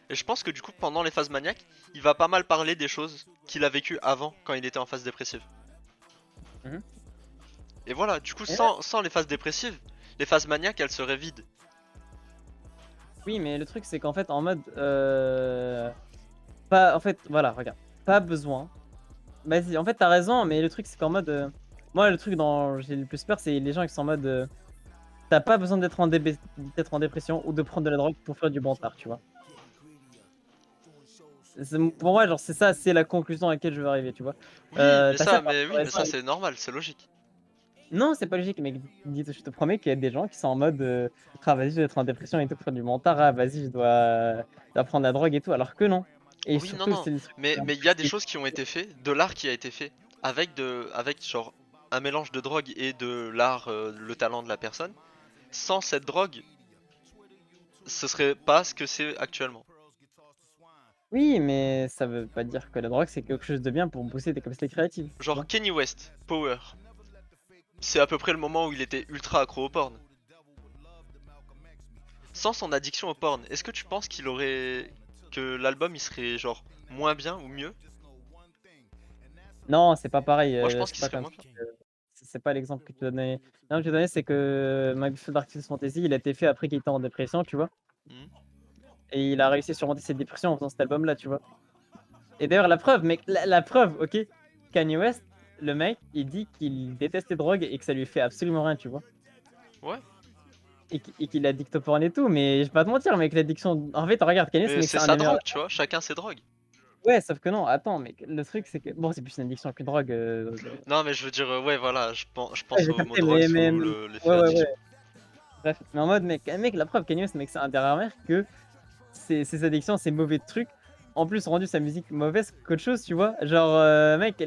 Et je pense que du coup, pendant les phases maniaques, il va pas mal parler des choses qu'il a vécues avant, quand il était en phase dépressive. Mhm. Et voilà, du coup, Et là- sans les phases dépressives, les phases maniaques elles seraient vides. Oui, mais le truc, c'est qu'en fait, en mode. Pas, en fait, voilà, regarde. Pas besoin. Vas-y, en fait, t'as raison, mais le truc, c'est qu'en mode. Moi, le truc dont j'ai le plus peur, c'est les gens qui sont en mode. T'as pas besoin d'être en dépression ou de prendre de la drogue pour faire du bon tard, tu vois. Pour moi, genre, c'est ça, c'est la conclusion à laquelle je veux arriver, tu vois. T'as certes un peu Oui, mais raison. ça c'est normal, c'est logique. Non, c'est pas logique, mec. Je te promets qu'il y a des gens qui sont en mode ah, vas-y, je vais être en dépression et tout pour faire du mental. Ah, vas-y, je dois prendre la drogue et tout. Alors que non. Et Oui, non, surtout, non, c'est des trucs mais il y a des choses qui ont été faites, de l'art qui a été fait, avec genre un mélange de drogue et de l'art, le talent de la personne. Sans cette drogue, ce serait pas ce que c'est actuellement. Oui, mais ça veut pas dire que la drogue, c'est quelque chose de bien pour booster tes capacités créatives. Tu Genre vois. Kanye West, Power. C'est à peu près le moment où il était ultra accro au porn. Sans son addiction au porn, est-ce que tu penses qu'il aurait... que l'album il serait genre moins bien ou mieux? Non, c'est pas pareil. Moi je pense C'est qu'il pas serait comme moins ça. bien. C'est pas l'exemple que tu donnais. Non, que tu donnais, c'est que My Dark Twisted Fantasy, il a été fait après qu'il était en dépression, tu vois. Hmm. Et il a réussi à surmonter cette dépression en faisant cet album-là, tu vois. Et d'ailleurs, la preuve, mec, la preuve, ok. Kanye West, le mec, il dit qu'il déteste les drogues et que ça lui fait absolument rien, tu vois. Ouais. Et qu'il est addict au porn et tout, mais je vais pas te mentir, mec, l'addiction. En fait, regarde, Kanye West, Mais mec, c'est c'est un sa des meilleurs. drogue, tu vois, chacun ses drogues. Ouais, sauf que non, attends, mec, le truc, c'est que. Bon, c'est plus une addiction qu'une drogue. Non mais je veux dire, ouais voilà, je Ouais, pense j'ai au mot capté, drogue sous Ouais, l'effet ouais, addiction. ouais. Bref, mais en mode, mec, la preuve, Kanye West, mec, c'est un des rares mecs que ses addictions, ses mauvais trucs, en plus, ont rendu sa musique mauvaise qu'autre chose, tu vois. Genre, mec,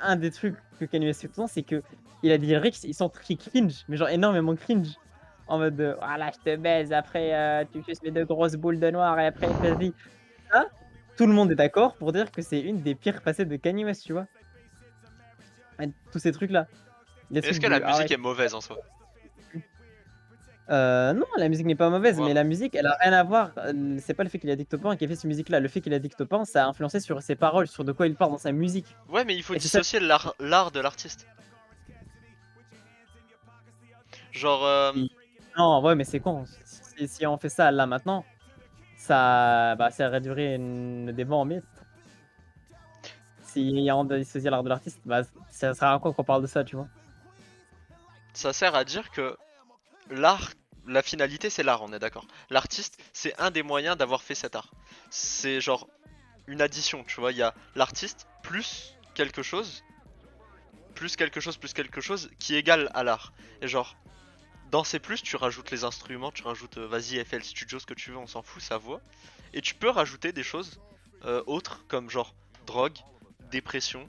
un des trucs que Kanye West fait tout le temps, c'est que il a des lyrics, ils sont très cringe, mais genre énormément cringe. En mode, voilà, je te baise, après, tu suces mes deux grosses boules de noir, et après, vas-y. Ça, tout le monde est d'accord pour dire que c'est une des pires facettes de Kanye West, tu vois. Et tous ces trucs-là. Les Est-ce trucs que la du, ah musique ouais. est mauvaise en soi? Non, la musique n'est pas mauvaise, Ouais. mais la musique, elle a rien à voir. C'est pas le fait qu'il est addict au porn qui a fait cette musique-là. Le fait qu'il est addict au porn, ça a influencé sur ses paroles, sur de quoi il parle dans sa musique. Ouais mais il faut Et c'est ça. dissocier l'art de l'artiste. Genre, Non, ouais, mais c'est con. Si on fait ça là maintenant, ça réduirait le débat en mythe. Si on doit dissocier l'art de l'artiste, bah, ça sert à quoi qu'on parle de ça, tu vois. ça sert à dire que l'art, la finalité c'est l'art, on est d'accord. L'artiste, c'est un des moyens d'avoir fait cet art. C'est genre une addition, tu vois, il y a l'artiste plus quelque chose, plus quelque chose, plus quelque chose qui égale à l'art. Et genre, dans C+, tu rajoutes les instruments, tu rajoutes, vas-y, FL Studio, ce que tu veux, on s'en fout, ça voit. Et tu peux rajouter des choses autres, comme genre drogue, dépression,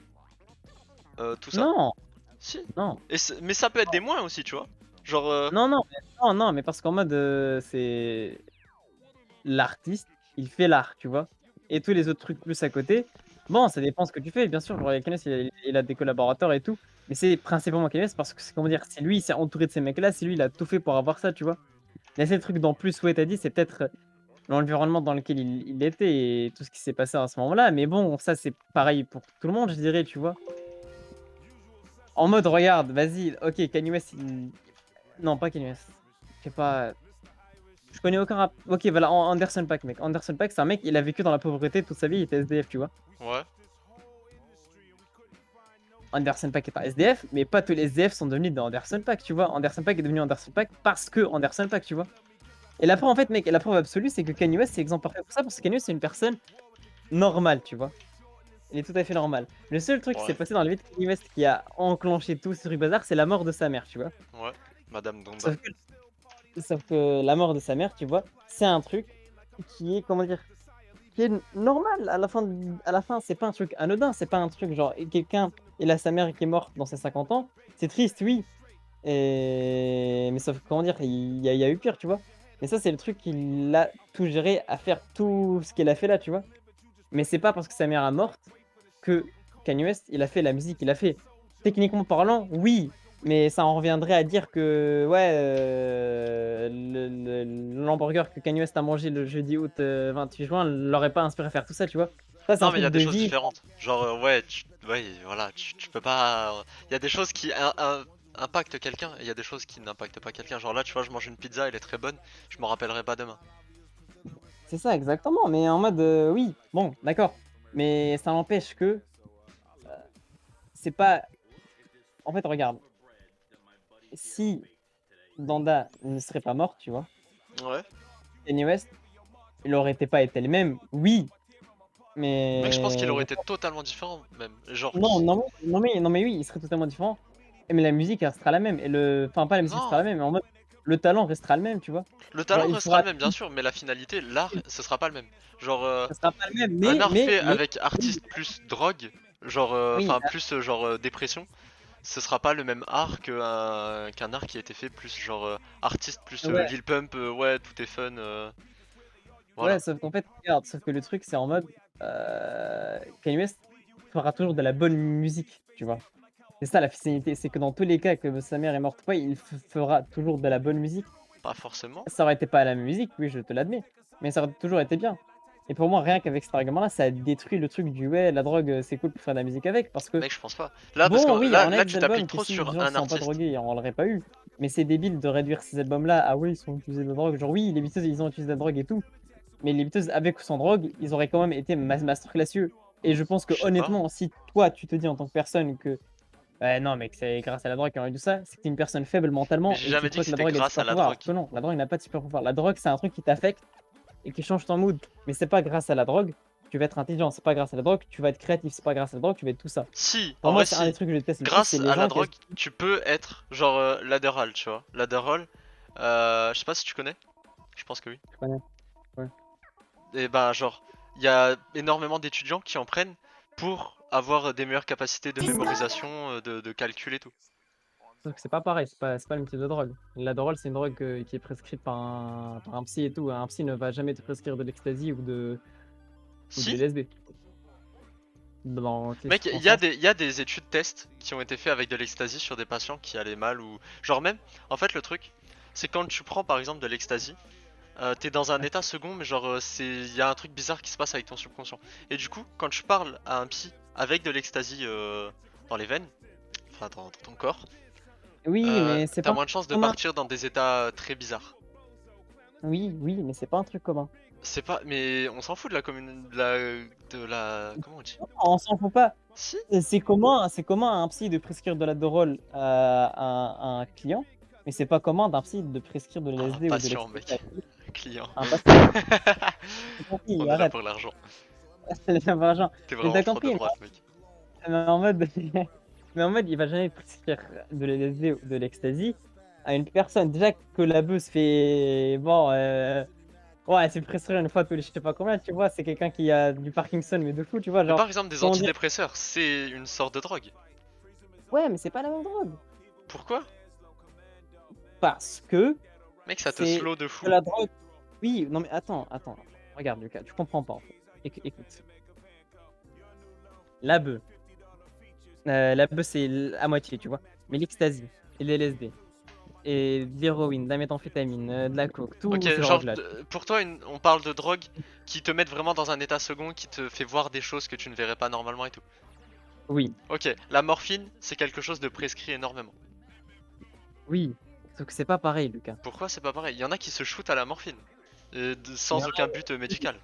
tout ça. Non, Si. non, Mais ça peut être des moins aussi, tu vois. Genre, non, mais parce qu'en mode, c'est l'artiste, il fait l'art, tu vois. Et tous les autres trucs plus à côté, bon, ça dépend ce que tu fais, bien sûr. Genre, Kanye West, il a des collaborateurs et tout, mais c'est principalement Kanye West parce que, comment dire, c'est lui, il s'est entouré de ces mecs-là, c'est lui, il a tout fait pour avoir ça, tu vois. Mais c'est le truc dans plus, ouais, t'as dit, c'est peut-être l'environnement dans lequel il était et tout ce qui s'est passé à ce moment-là. Mais bon, ça, c'est pareil pour tout le monde, je dirais, tu vois. En mode, regarde, vas-y, ok, Kanye West, non, pas Kanye West. Je sais pas. Je connais aucun rap. Ok, voilà, Anderson .Paak, mec. Anderson .Paak, c'est un mec, il a vécu dans la pauvreté toute sa vie, il était SDF, tu vois. ouais. Anderson .Paak est un SDF, mais pas tous les SDF sont devenus des Anderson .Paak, tu vois. Anderson .Paak est devenu Anderson .Paak parce que Anderson .Paak, tu vois. Et la preuve, en fait, mec, la preuve absolue, c'est que Kanye West, c'est exemple parfait pour ça, parce que Kanye West, c'est une personne normale, tu vois. Il est tout à fait normal. Le seul truc qui s'est Ouais. passé dans la vie de Kanye West qui a enclenché tout ce truc bazar, c'est la mort de sa mère, tu vois. Ouais. Madame Donda. Sauf que la mort de sa mère, tu vois, c'est un truc qui est, comment dire, qui est normal. À la fin, c'est pas un truc anodin, c'est pas un truc genre quelqu'un, il a sa mère qui est morte dans ses 50 ans. C'est triste, oui. Mais sauf que, comment dire, il y a eu pire, tu vois. Mais ça, c'est le truc qu'il a tout géré à faire tout ce qu'il a fait là, tu vois. Mais c'est pas parce que sa mère est morte que Kanye West, il a fait la musique, il a fait. Techniquement parlant, oui, mais ça en reviendrait à dire que, ouais, l'hamburger que Kanye West a mangé le jeudi août 28 juin l'aurait pas inspiré à faire tout ça, tu vois. Ça, c'est un Non, mais il y truc a des de choses vie. différentes. Genre, ouais, ouais, voilà, tu peux pas. Il y a des choses qui impactent quelqu'un et il y a des choses qui n'impactent pas quelqu'un. Genre là, tu vois, je mange une pizza, elle est très bonne, je m'en rappellerai pas demain. C'est ça, exactement. Mais en mode, oui, bon, d'accord. Mais ça n'empêche que c'est pas. En fait, regarde, si Danda ne serait pas morte, tu vois, Ouais. Kanye West, il aurait été pas été le même, oui, Mec, je pense qu'il mais aurait été totalement différent, même. Genre, non, mais oui, il serait totalement différent. Mais la musique, elle restera la même. Enfin, pas la musique restera non, la même, mais en mode, le talent restera le même, tu vois. le Genre, talent il restera fera le même, bien tout, sûr, mais la finalité, l'art, ce sera pas le même. Genre, ça sera pas le même, un art fait mais, avec oui, artiste plus drogue, genre, oui, enfin, plus genre dépression, ce sera pas le même art qu'un art qui a été fait plus genre artiste plus ouais, Lil Pump, ouais, tout est fun, ouais, voilà. sauf qu'en fait, regarde, sauf que le truc, c'est en mode, Kanye West fera toujours de la bonne musique, tu vois. C'est ça la finalité, c'est que dans tous les cas, que sa mère est morte ou pas, il fera toujours de la bonne musique. Pas forcément. Ça aurait été pas la même musique, oui, je te l'admets, mais ça aurait toujours été bien. Et pour moi, rien qu'avec cet argument-là, ça a détruit le truc du ouais, la drogue, c'est cool pour faire de la musique avec. Parce que, Mec, je pense pas. Là, parce que bon, oui, là, on a là, des tu t'appliques albums que trop si les sur gens ne un sont pas artiste. drogués, on l'aurait pas eu. Mais c'est débile de réduire ces albums-là à oui, ils sont utilisés de la drogue. Genre, oui, les Beatles, ils ont utilisé de la drogue et tout. Mais les Beatles, avec ou sans drogue, ils auraient quand même été masterclassieux. Et je pense que, Je sais pas. honnêtement, si toi, tu te dis en tant que personne que ouais, non, mec, c'est grâce à la drogue qu'on a eu tout ça. C'est que t'es une personne faible Mais mentalement j'ai et que tu jamais dit crois que que la c'était drogue a des grâce à super la pouvoirs. Alors drogue. que non, la drogue n'a pas de super pouvoir. La drogue, c'est un truc qui t'affecte et qui change ton mood. Mais c'est pas grâce à la drogue que tu vas être intelligent. C'est pas grâce à la drogue que tu vas être créatif. C'est pas grâce à la drogue que tu vas être tout ça. Si, Pour en moi, vrai, c'est un des si. trucs que je déteste le plus. C'est Grâce les à la gens qui. drogue, tu peux être genre ladderall, tu vois. Ladderall, je sais pas si tu connais. Je pense que oui. Je connais, ouais. Et bah, genre, il y a énormément d'étudiants qui en prennent pour avoir des meilleures capacités de mémorisation, de calcul et tout. Sauf que c'est pas pareil. C'est pas le même type de drogue. La drogue, c'est une drogue qui est prescrite par un psy et tout. Un psy ne va jamais te prescrire de l'ecstasy ou du Si, LSD. Dans quel mec, sens? il y a des études tests qui ont été faits avec de l'ecstasy sur des patients qui allaient mal ou. Genre, même, en fait, le truc, c'est quand tu prends par exemple de l'ecstasy, t'es dans un Ouais. état second, mais genre, il y a un truc bizarre qui se passe avec ton subconscient. Et du coup, quand tu parles à un psy avec de l'ecstasy dans les veines, enfin dans ton corps, Oui, mais c'est t'as pas un moins de truc chances de commun. partir dans des états très bizarres. Oui, oui, mais c'est pas un truc commun. C'est pas. Mais on s'en fout de la commune. De la. Comment on dit? On s'en fout pas. Si. C'est commun à un psy de prescrire de la dorole à un client, mais c'est pas commun d'un psy de prescrire de Un l'LSD ou de patient, l'ecstasy à mec. Client. un patient. T'as compris, On est là arrête. pour l'argent. C'est de l'argent. T'es Mais vraiment t'as trop de compris, droite, mec. mais en mode, mais en mode, il va jamais prescrire de l'LSD ou de l'ecstasy à une personne. Déjà que la buzz fait bon, ouais, c'est prescrire une fois tous les je sais pas combien, tu vois. C'est quelqu'un qui a du Parkinson, mais de fou, tu vois. Mais Genre, par exemple, des comment dire? antidépresseurs, c'est une sorte de drogue. Ouais, mais c'est pas la même drogue. Pourquoi? Parce que Mec, ça te c'est slow de fou. de la drogue. Oui, non mais attends. Regarde Lucas, tu comprends pas en fait. Écoute. La bœuf. La bœuf c'est à moitié, tu vois. Mais l'ecstasy, et l'LSD, et de l'héroïne, de la méthamphétamine, de la coke, tous Ok, ces genre, drogues-là. pour toi, on parle de drogue qui te mettent vraiment dans un état second, qui te fait voir des choses que tu ne verrais pas normalement et tout. Oui, Ok, la morphine, c'est quelque chose de prescrit énormément. oui. Sauf que c'est pas pareil, Lucas. Pourquoi c'est pas pareil? Il y en a qui se shootent à la morphine, Il y sans en aucun but médical.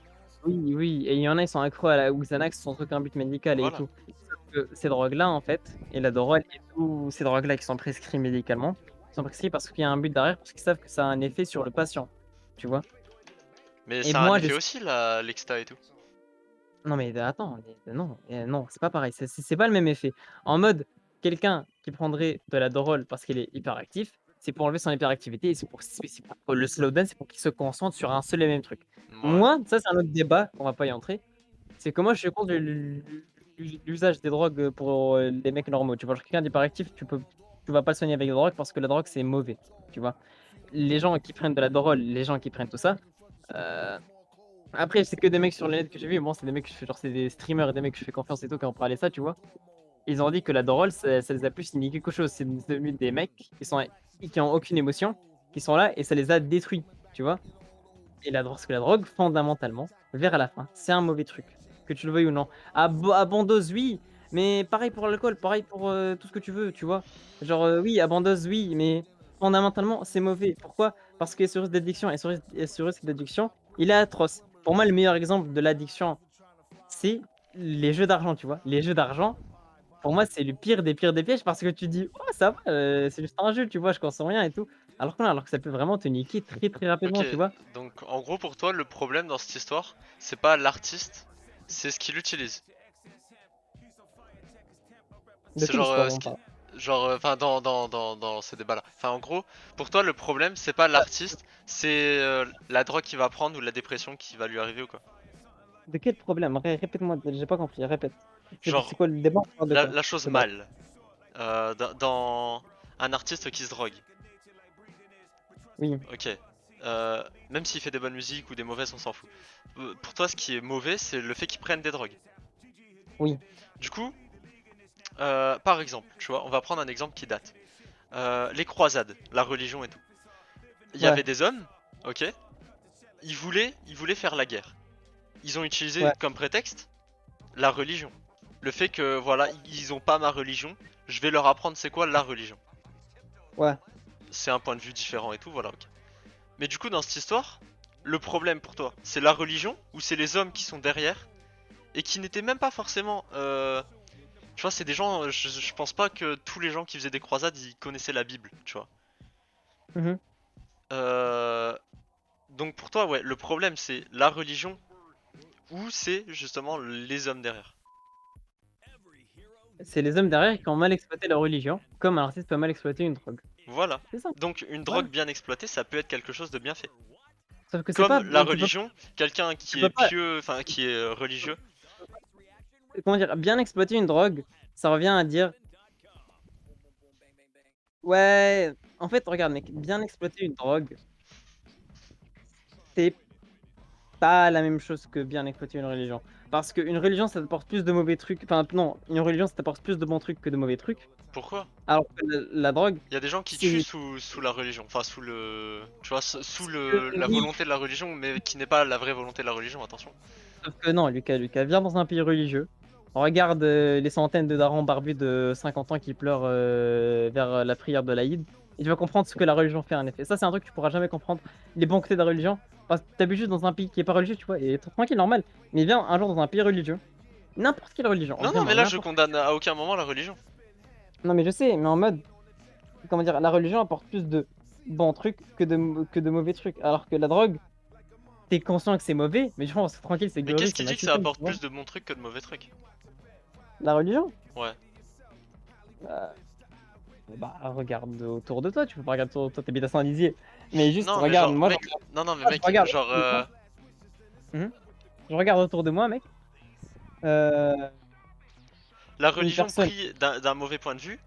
oui. Et il y en a, ils sont accros à la Xanax sans aucun but médical et Voilà. tout. Sauf que ces drogues-là, en fait, et la dorole et tous ces drogues-là qui sont prescrits médicalement, sont prescrits parce qu'il y a un but derrière, parce qu'ils savent que ça a un effet sur le patient. Tu vois? Mais Et ça a un moi, effet aussi, l'exta et tout. non, mais attends, non, c'est pas pareil, c'est pas le même effet. En mode, quelqu'un qui prendrait de la dorole parce qu'il est hyperactif, c'est pour enlever son hyperactivité et c'est pour le slow down, c'est pour qu'il se concentre sur un seul et même truc. Ouais. Moi, ça, c'est un autre débat, on va pas y entrer. C'est que moi, je suis contre l'usage des drogues pour les mecs normaux. Tu vois, genre quelqu'un d'hyperactif, tu vas pas le soigner avec la drogue parce que la drogue, c'est mauvais. Tu vois, les gens qui prennent de la dorole, les gens qui prennent tout ça. euh, Après, c'est que des mecs sur le net que j'ai vu. Bon, c'est des mecs que je fais, genre, c'est des streamers et des mecs que je fais confiance et tout qui ont parlé ça, tu vois. Ils ont dit que la dorole, ça les a plus signifié quelque chose. C'est devenu des mecs qui ont aucune émotion, qui sont là et ça les a détruits, tu vois. Et parce que la drogue, fondamentalement, vers la fin, c'est un mauvais truc, que tu le veuilles ou non. À bonne dose, oui, mais pareil pour l'alcool, pareil pour tout ce que tu veux, tu vois. Genre, oui, à bonne dose, oui, mais fondamentalement, c'est mauvais. Pourquoi? Parce que ce risque d'addiction et ce risque d'addiction, il est atroce. Pour moi, le meilleur exemple de l'addiction, c'est les jeux d'argent, tu vois. Les jeux d'argent, pour moi, c'est le pire des pires des pièges parce que tu dis, oh, ça va, c'est juste un jeu, tu vois, je consomme rien et tout. Alors que non, alors que ça peut vraiment te niquer très très Ok, rapidement, tu vois. donc en gros pour toi, le problème dans cette histoire, c'est pas l'artiste, c'est ce qu'il utilise. De C'est quelle genre, histoire on parle? enfin dans ces débats-là. Enfin en gros, pour toi le problème c'est pas l'artiste, c'est la drogue qu'il va prendre ou la dépression qui va lui arriver ou quoi. De quel problème? Répète-moi, j'ai pas compris, répète. C'est Genre quoi le débat? On parle de quoi? la chose De base. mal dans un artiste qui se drogue. Oui, Ok. Même s'il fait des bonnes musiques ou des mauvaises, on s'en fout. Pour toi, ce qui est mauvais, c'est le fait qu'il prenne des drogues. oui, Du coup, par exemple, tu vois, on va prendre un exemple qui date. Les croisades, la religion et tout. Il y ouais, avait des hommes, ok, ils voulaient faire la guerre. Ils ont utilisé ouais, comme prétexte la religion. Le fait que, voilà, ils ont pas ma religion, je vais leur apprendre c'est quoi la religion. ouais. C'est un point de vue différent et tout, voilà, ok. Mais du coup, dans cette histoire, le problème pour toi, c'est la religion ou c'est les hommes qui sont derrière et qui n'étaient même pas forcément. Tu vois, c'est des gens. Je pense pas que tous les gens qui faisaient des croisades ils connaissaient la Bible, tu vois. Mhm. Euh, donc pour toi, ouais, le problème c'est la religion ou c'est justement les hommes derrière. C'est les hommes derrière qui ont mal exploité la religion, comme un artiste peut mal exploiter une drogue. Voilà. C'est ça, Donc une drogue voilà. bien exploitée, ça peut être quelque chose de bien fait. Sauf que c'est Comme pas, la tu peux, religion, quelqu'un tu qui peux est pas, pieux, enfin qui est religieux. comment dire, bien exploiter une drogue, ça revient à dire, ouais, en fait, regarde, mec, bien exploiter une drogue, c'est pas la même chose que bien exploiter une religion. Parce qu'une religion, ça t'apporte plus de mauvais trucs. Enfin, non, une religion, ça t'apporte plus de bons trucs que de mauvais trucs. Pourquoi? Alors que la drogue, Il y a des gens qui tuent c'est. sous la religion, enfin sous le, tu vois, sous la Oui, volonté de la religion, mais qui n'est pas la vraie volonté de la religion, attention. sauf que non, Lucas, viens dans un pays religieux. Regarde les centaines de darons barbus de 50 ans qui pleurent vers la prière de l'Aïd. et tu vas comprendre ce que la religion fait en effet. Ça, c'est un truc que tu pourras jamais comprendre, les bons côtés de la religion, parce que t'habites juste dans un pays qui est pas religieux, tu vois, et tranquille, normal. Mais viens un jour dans un pays religieux, n'importe quelle religion, Non, non, vraiment mais là je n'importe. condamne à aucun moment la religion. Non, mais je sais, mais en mode, comment dire, la religion apporte plus de bons trucs que de mauvais trucs, alors que la drogue, t'es conscient que c'est mauvais, mais je pense tranquille, c'est Mais gaulerie, qu'est-ce c'est qui dit que ça massicule, tu apporte vois. plus de bons trucs que de mauvais trucs? La religion, Ouais. euh, bah regarde autour de toi, tu peux pas regarder autour de toi, t'habites à Saint-Dizier, mais juste Non, mais regarde, genre, moi, mec, non, non, mais je mec, regarde genre, autour de moi. Mhm. Je regarde autour de moi, mec. Euh, la une religion personne. pris d'un mauvais point de vue,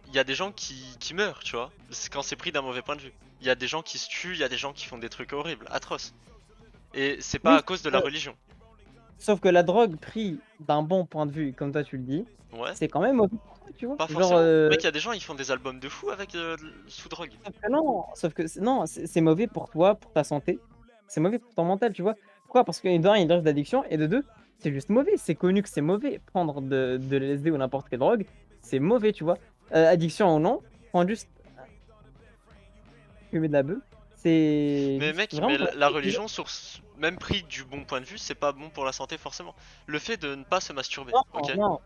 il y a des gens qui meurent, tu vois. C'est quand c'est pris d'un mauvais point de vue. Il y a des gens qui se tuent, il y a des gens qui font des trucs horribles, atroces. Et c'est pas à Oui, cause de la religion. sauf que la drogue pris d'un bon point de vue, comme toi tu le dis, Ouais. c'est quand même mauvais pour toi, tu vois. Pas Genre, forcément. Mec, il y a des gens, ils font des albums de fou avec sous drogue. sauf que non, non, c'est mauvais pour toi, pour ta santé. C'est mauvais pour ton mental, tu vois. Pourquoi? Parce que de un, il y a une risque d'addiction, et de deux, c'est juste mauvais. C'est connu que c'est mauvais. Prendre de l'LSD ou n'importe quelle drogue, c'est mauvais, tu vois. Addiction ou non, prendre juste fumer de la bœuf, c'est Mais juste mec, vraiment mais pour la la santé, tu vois. religion, même pris du bon point de vue, c'est pas bon pour la santé forcément. Le fait de ne pas se masturber, Non, ok? non,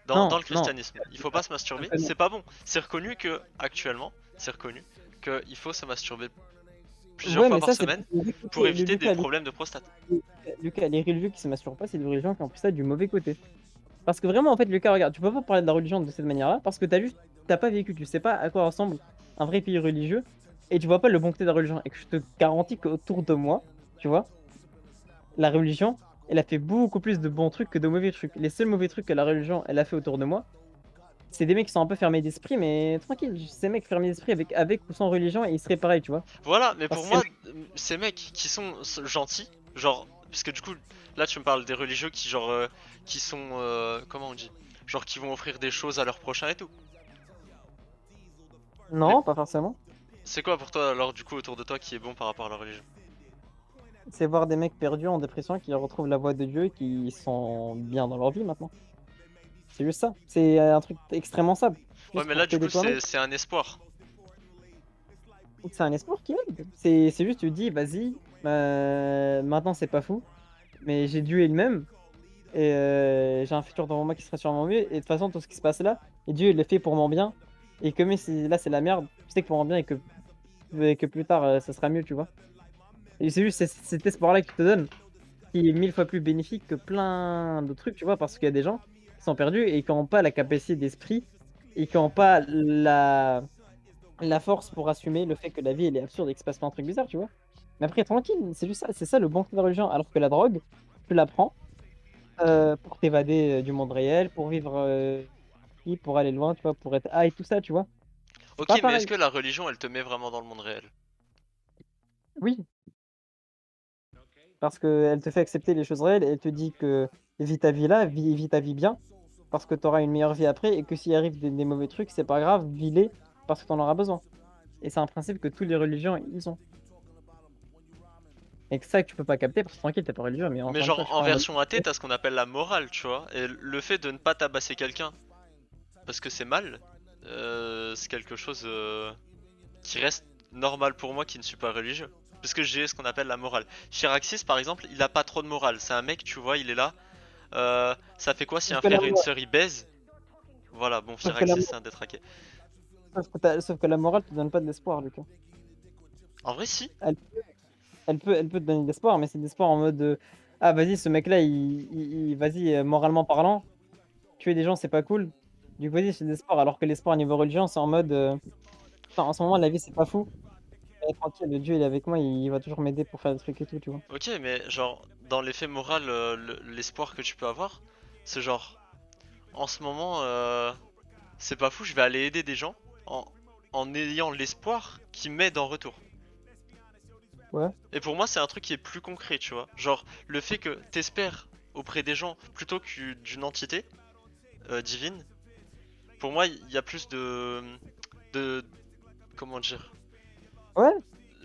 Dans non, le non. christianisme, il faut pas se masturber, Non. c'est pas bon. C'est reconnu que, actuellement, c'est reconnu qu'il faut se masturber plusieurs Ouais, fois mais par ça, c'est semaine pour éviter des problèmes de prostate. Lucas, les religieux qui se masturent pas, c'est des religions qui ont pris ça du mauvais côté. Parce que vraiment, en fait, Lucas, regarde, tu peux pas parler de la religion de cette manière-là parce que t'as pas vécu, tu sais pas à quoi ressemble un vrai pays religieux et tu vois pas le bon côté de la religion. Et que je te garantis qu'autour de moi, tu vois, la religion, elle a fait beaucoup plus de bons trucs que de mauvais trucs. Les seuls mauvais trucs que la religion, elle a fait autour de moi, c'est des mecs qui sont un peu fermés d'esprit, mais tranquille, ces mecs fermés d'esprit avec ou sans religion, et ils seraient pareils, tu vois. Voilà, mais Parce pour que ces moi, mecs, ces mecs qui sont gentils, genre, parce que du coup, là tu me parles des religieux qui, genre, qui sont, comment on dit? Genre, qui vont offrir des choses à leurs prochains et tout. Les- non, pas forcément. C'est quoi pour toi, alors, du coup, autour de toi qui est bon par rapport à la religion? C'est voir des mecs perdus en dépression qui retrouvent la voie de Dieu et qui sont bien dans leur vie maintenant. C'est juste ça. C'est un truc extrêmement simple. Ouais, Juste mais là, pour du coup, t'aider toi-même. c'est un espoir. C'est un espoir qui aide. C'est juste, tu te dis, vas-y, maintenant c'est pas fou, mais j'ai Dieu est le même et j'ai un futur devant moi qui sera sûrement mieux. Et de toute façon, tout ce qui se passe là, et Dieu il le fait pour mon bien. Et comme là c'est la merde, je sais que pour mon bien et que plus tard ça sera mieux, tu vois. Et c'est juste cet espoir-là qui te donne, qui est 1000 fois plus bénéfique que plein de trucs, tu vois, parce qu'il y a des gens qui sont perdus et qui n'ont pas la capacité d'esprit et qui n'ont pas la force pour assumer le fait que la vie elle est absurde et qu'il se passe plein de trucs bizarres, tu vois. Mais après, tranquille, c'est juste ça, c'est ça le bon côté de la religion. Alors que la drogue, tu la prends pour t'évader du monde réel, pour vivre, pour aller loin, tu vois, pour être high, tout ça, tu vois. C'est pas Ok, mais est-ce pareil. que la religion, elle te met vraiment dans le monde réel? Oui, parce qu'elle te fait accepter les choses réelles et elle te dit que vis ta vie là, vis ta vie bien, parce que tu auras une meilleure vie après et que s'il arrive des mauvais trucs, c'est pas grave, vis-les parce que tu en auras besoin. Et c'est un principe que toutes les religions, ils ont. Et que ça que tu peux pas capter parce que tranquille, t'es pas religieux, mais Mais encore une fois, je genre, suis en pas en mode. version athée, t'as ce qu'on appelle la morale, tu vois. Et le fait de ne pas tabasser quelqu'un parce que c'est mal, c'est quelque chose qui reste normal pour moi qui ne suis pas religieux. Parce que j'ai ce qu'on appelle la morale. Chiraxis, par exemple, il a pas trop de morale. C'est un mec, tu vois, il est là. Ça fait quoi si Sauf un que la, frère et une sœur ils baisent? Voilà, bon, sauf que la, Chiraxis, c'est un détraqué. sauf que la morale te donne pas de l'espoir, Lucas. En vrai, si. Elle, elle peut te donner de l'espoir, mais c'est de l'espoir en mode ah, vas-y, ce mec-là, vas-y, moralement parlant, tuer des gens, c'est pas cool. Du coup, vas-y, c'est de l'espoir. Alors que l'espoir niveau religion, c'est en mode putain, en ce moment, la vie, c'est pas fou. Mais tranquille, le Dieu, il est avec moi, il va toujours m'aider pour faire des trucs et tout, tu vois. Ok, mais genre, dans l'effet moral, l'espoir que tu peux avoir, c'est genre, en ce moment, c'est pas fou, je vais aller aider des gens en, en ayant l'espoir qu'ils m'aident en retour. Ouais. Et pour moi, c'est un truc qui est plus concret, tu vois. Genre, le fait que t'espères auprès des gens plutôt que d'une entité divine, pour moi, il y a plus de. Comment dire? Ouais,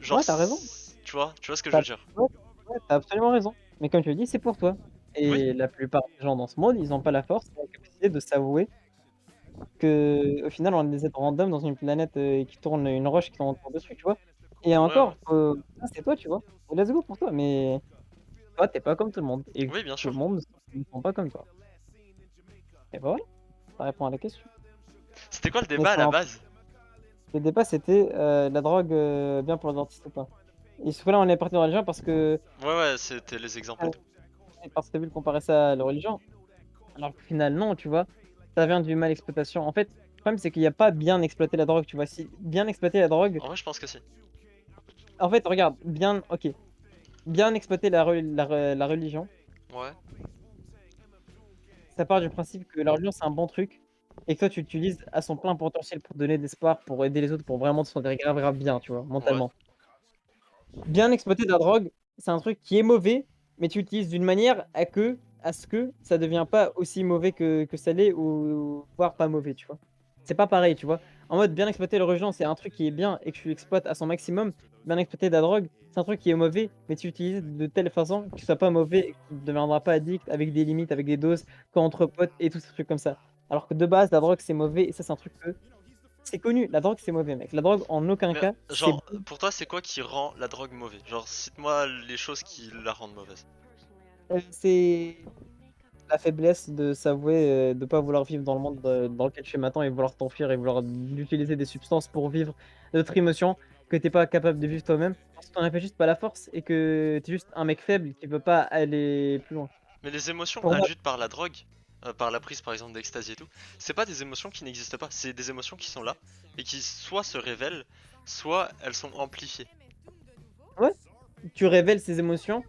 Genre, ouais, t'as raison. tu vois ce que je T'as, veux dire? ouais, ouais, t'as absolument raison. Mais comme tu le dis, c'est pour toi. Oui, Et la plupart des gens dans ce monde, ils n'ont pas la force et la capacité de s'avouer que au final, on est des êtres random dans une planète, qui tourne une roche qui tourne autour dessus, tu vois? Et Ouais, ouais. encore, ça c'est toi, tu vois? Let's go pour toi, mais toi, tu es pas comme tout le monde et Oui, bien tout le sûr. monde ne sont pas comme toi. Et bah, voilà, ça répond à la question. C'était quoi le Mais débat à sur la un base? le débat, c'était, la drogue, bien pour les artistes ou pas? Et sauf que là, on est parti dans la religion Ouais, ouais, c'était les exemples et tout. parce que tu as vu comparer ça à la religion. Alors qu'au final, non, tu vois? Ça vient du mal exploitation. En fait, le problème, c'est qu'il y a pas bien exploiter la drogue, tu vois? Si bien exploiter la drogue, En vrai, je pense que si. en fait, regarde, bien OK, bien exploiter la religion, Ouais. ça part du principe que la religion, c'est un bon truc et que toi, tu l'utilises à son plein potentiel pour donner de l'espoir, pour aider les autres, pour vraiment te sentir grave, grave bien, tu vois? Ouais. Mentalement. Bien exploiter de la drogue, c'est un truc qui est mauvais, mais tu l'utilises d'une manière à ce que ça devient pas aussi mauvais que ça l'est ou voire pas mauvais, tu vois? C'est pas pareil, tu vois? En mode bien exploiter le rejeton, c'est un truc qui est bien et que tu l'exploites à son maximum. Bien exploiter de la drogue, c'est un truc qui est mauvais, mais tu l'utilises de telle façon qu'il soit pas mauvais et que tu ne deviendras pas addict avec des limites, avec des doses, qu'entre potes et tous ces trucs comme ça. Alors que de base, la drogue, c'est mauvais et ça, c'est un truc que c'est connu, la drogue, c'est mauvais, mec. La drogue, en aucun Mais cas, c'est genre, bon. pour toi, c'est quoi qui rend la drogue mauvaise? Genre, cite-moi les choses qui la rendent mauvaise. C'est la faiblesse de s'avouer, de pas vouloir vivre dans le monde, dans lequel tu es maintenant et vouloir t'enfuir et vouloir utiliser des substances pour vivre d'autres émotions que tu es pas capable de vivre toi-même, parce que tu en as fait juste pas la force et que tu es juste un mec faible qui veut pas aller plus loin. Mais les émotions Pour moi, induites par la drogue, par la prise par exemple d'ecstasy et tout, c'est pas des émotions qui n'existent pas, c'est des émotions qui sont là et qui soit se révèlent, soit elles sont amplifiées. ouais, tu révèles ces émotions,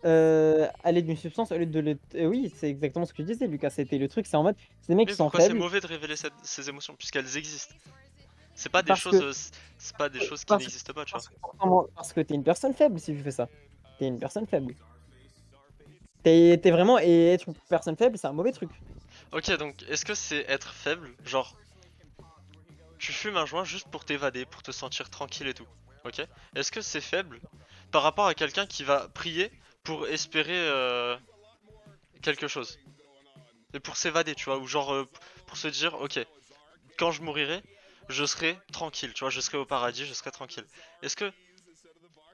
à l'aide d'une substance au lieu de oui, c'est exactement ce que je disais Lucas, c'était le truc, c'est en mode, c'est des mecs Mais qui sont pourquoi c'est faibles mauvais de révéler ces émotions puisqu'elles existent? C'est pas des parce choses, que c'est pas des choses qui parce n'existent pas, tu vois. parce que tu es une personne faible si tu fais ça. Tu es une personne faible. Tu es vraiment et être une personne faible, c'est un mauvais truc. Ok, donc est-ce que c'est être faible, genre tu fumes un joint juste pour t'évader, pour te sentir tranquille et tout, ok? Est-ce que c'est faible par rapport à quelqu'un qui va prier pour espérer quelque chose? Et pour s'évader, tu vois, ou genre pour se dire, ok, quand je mourirai, je serai tranquille, tu vois, je serai au paradis, je serai tranquille. Est-ce que,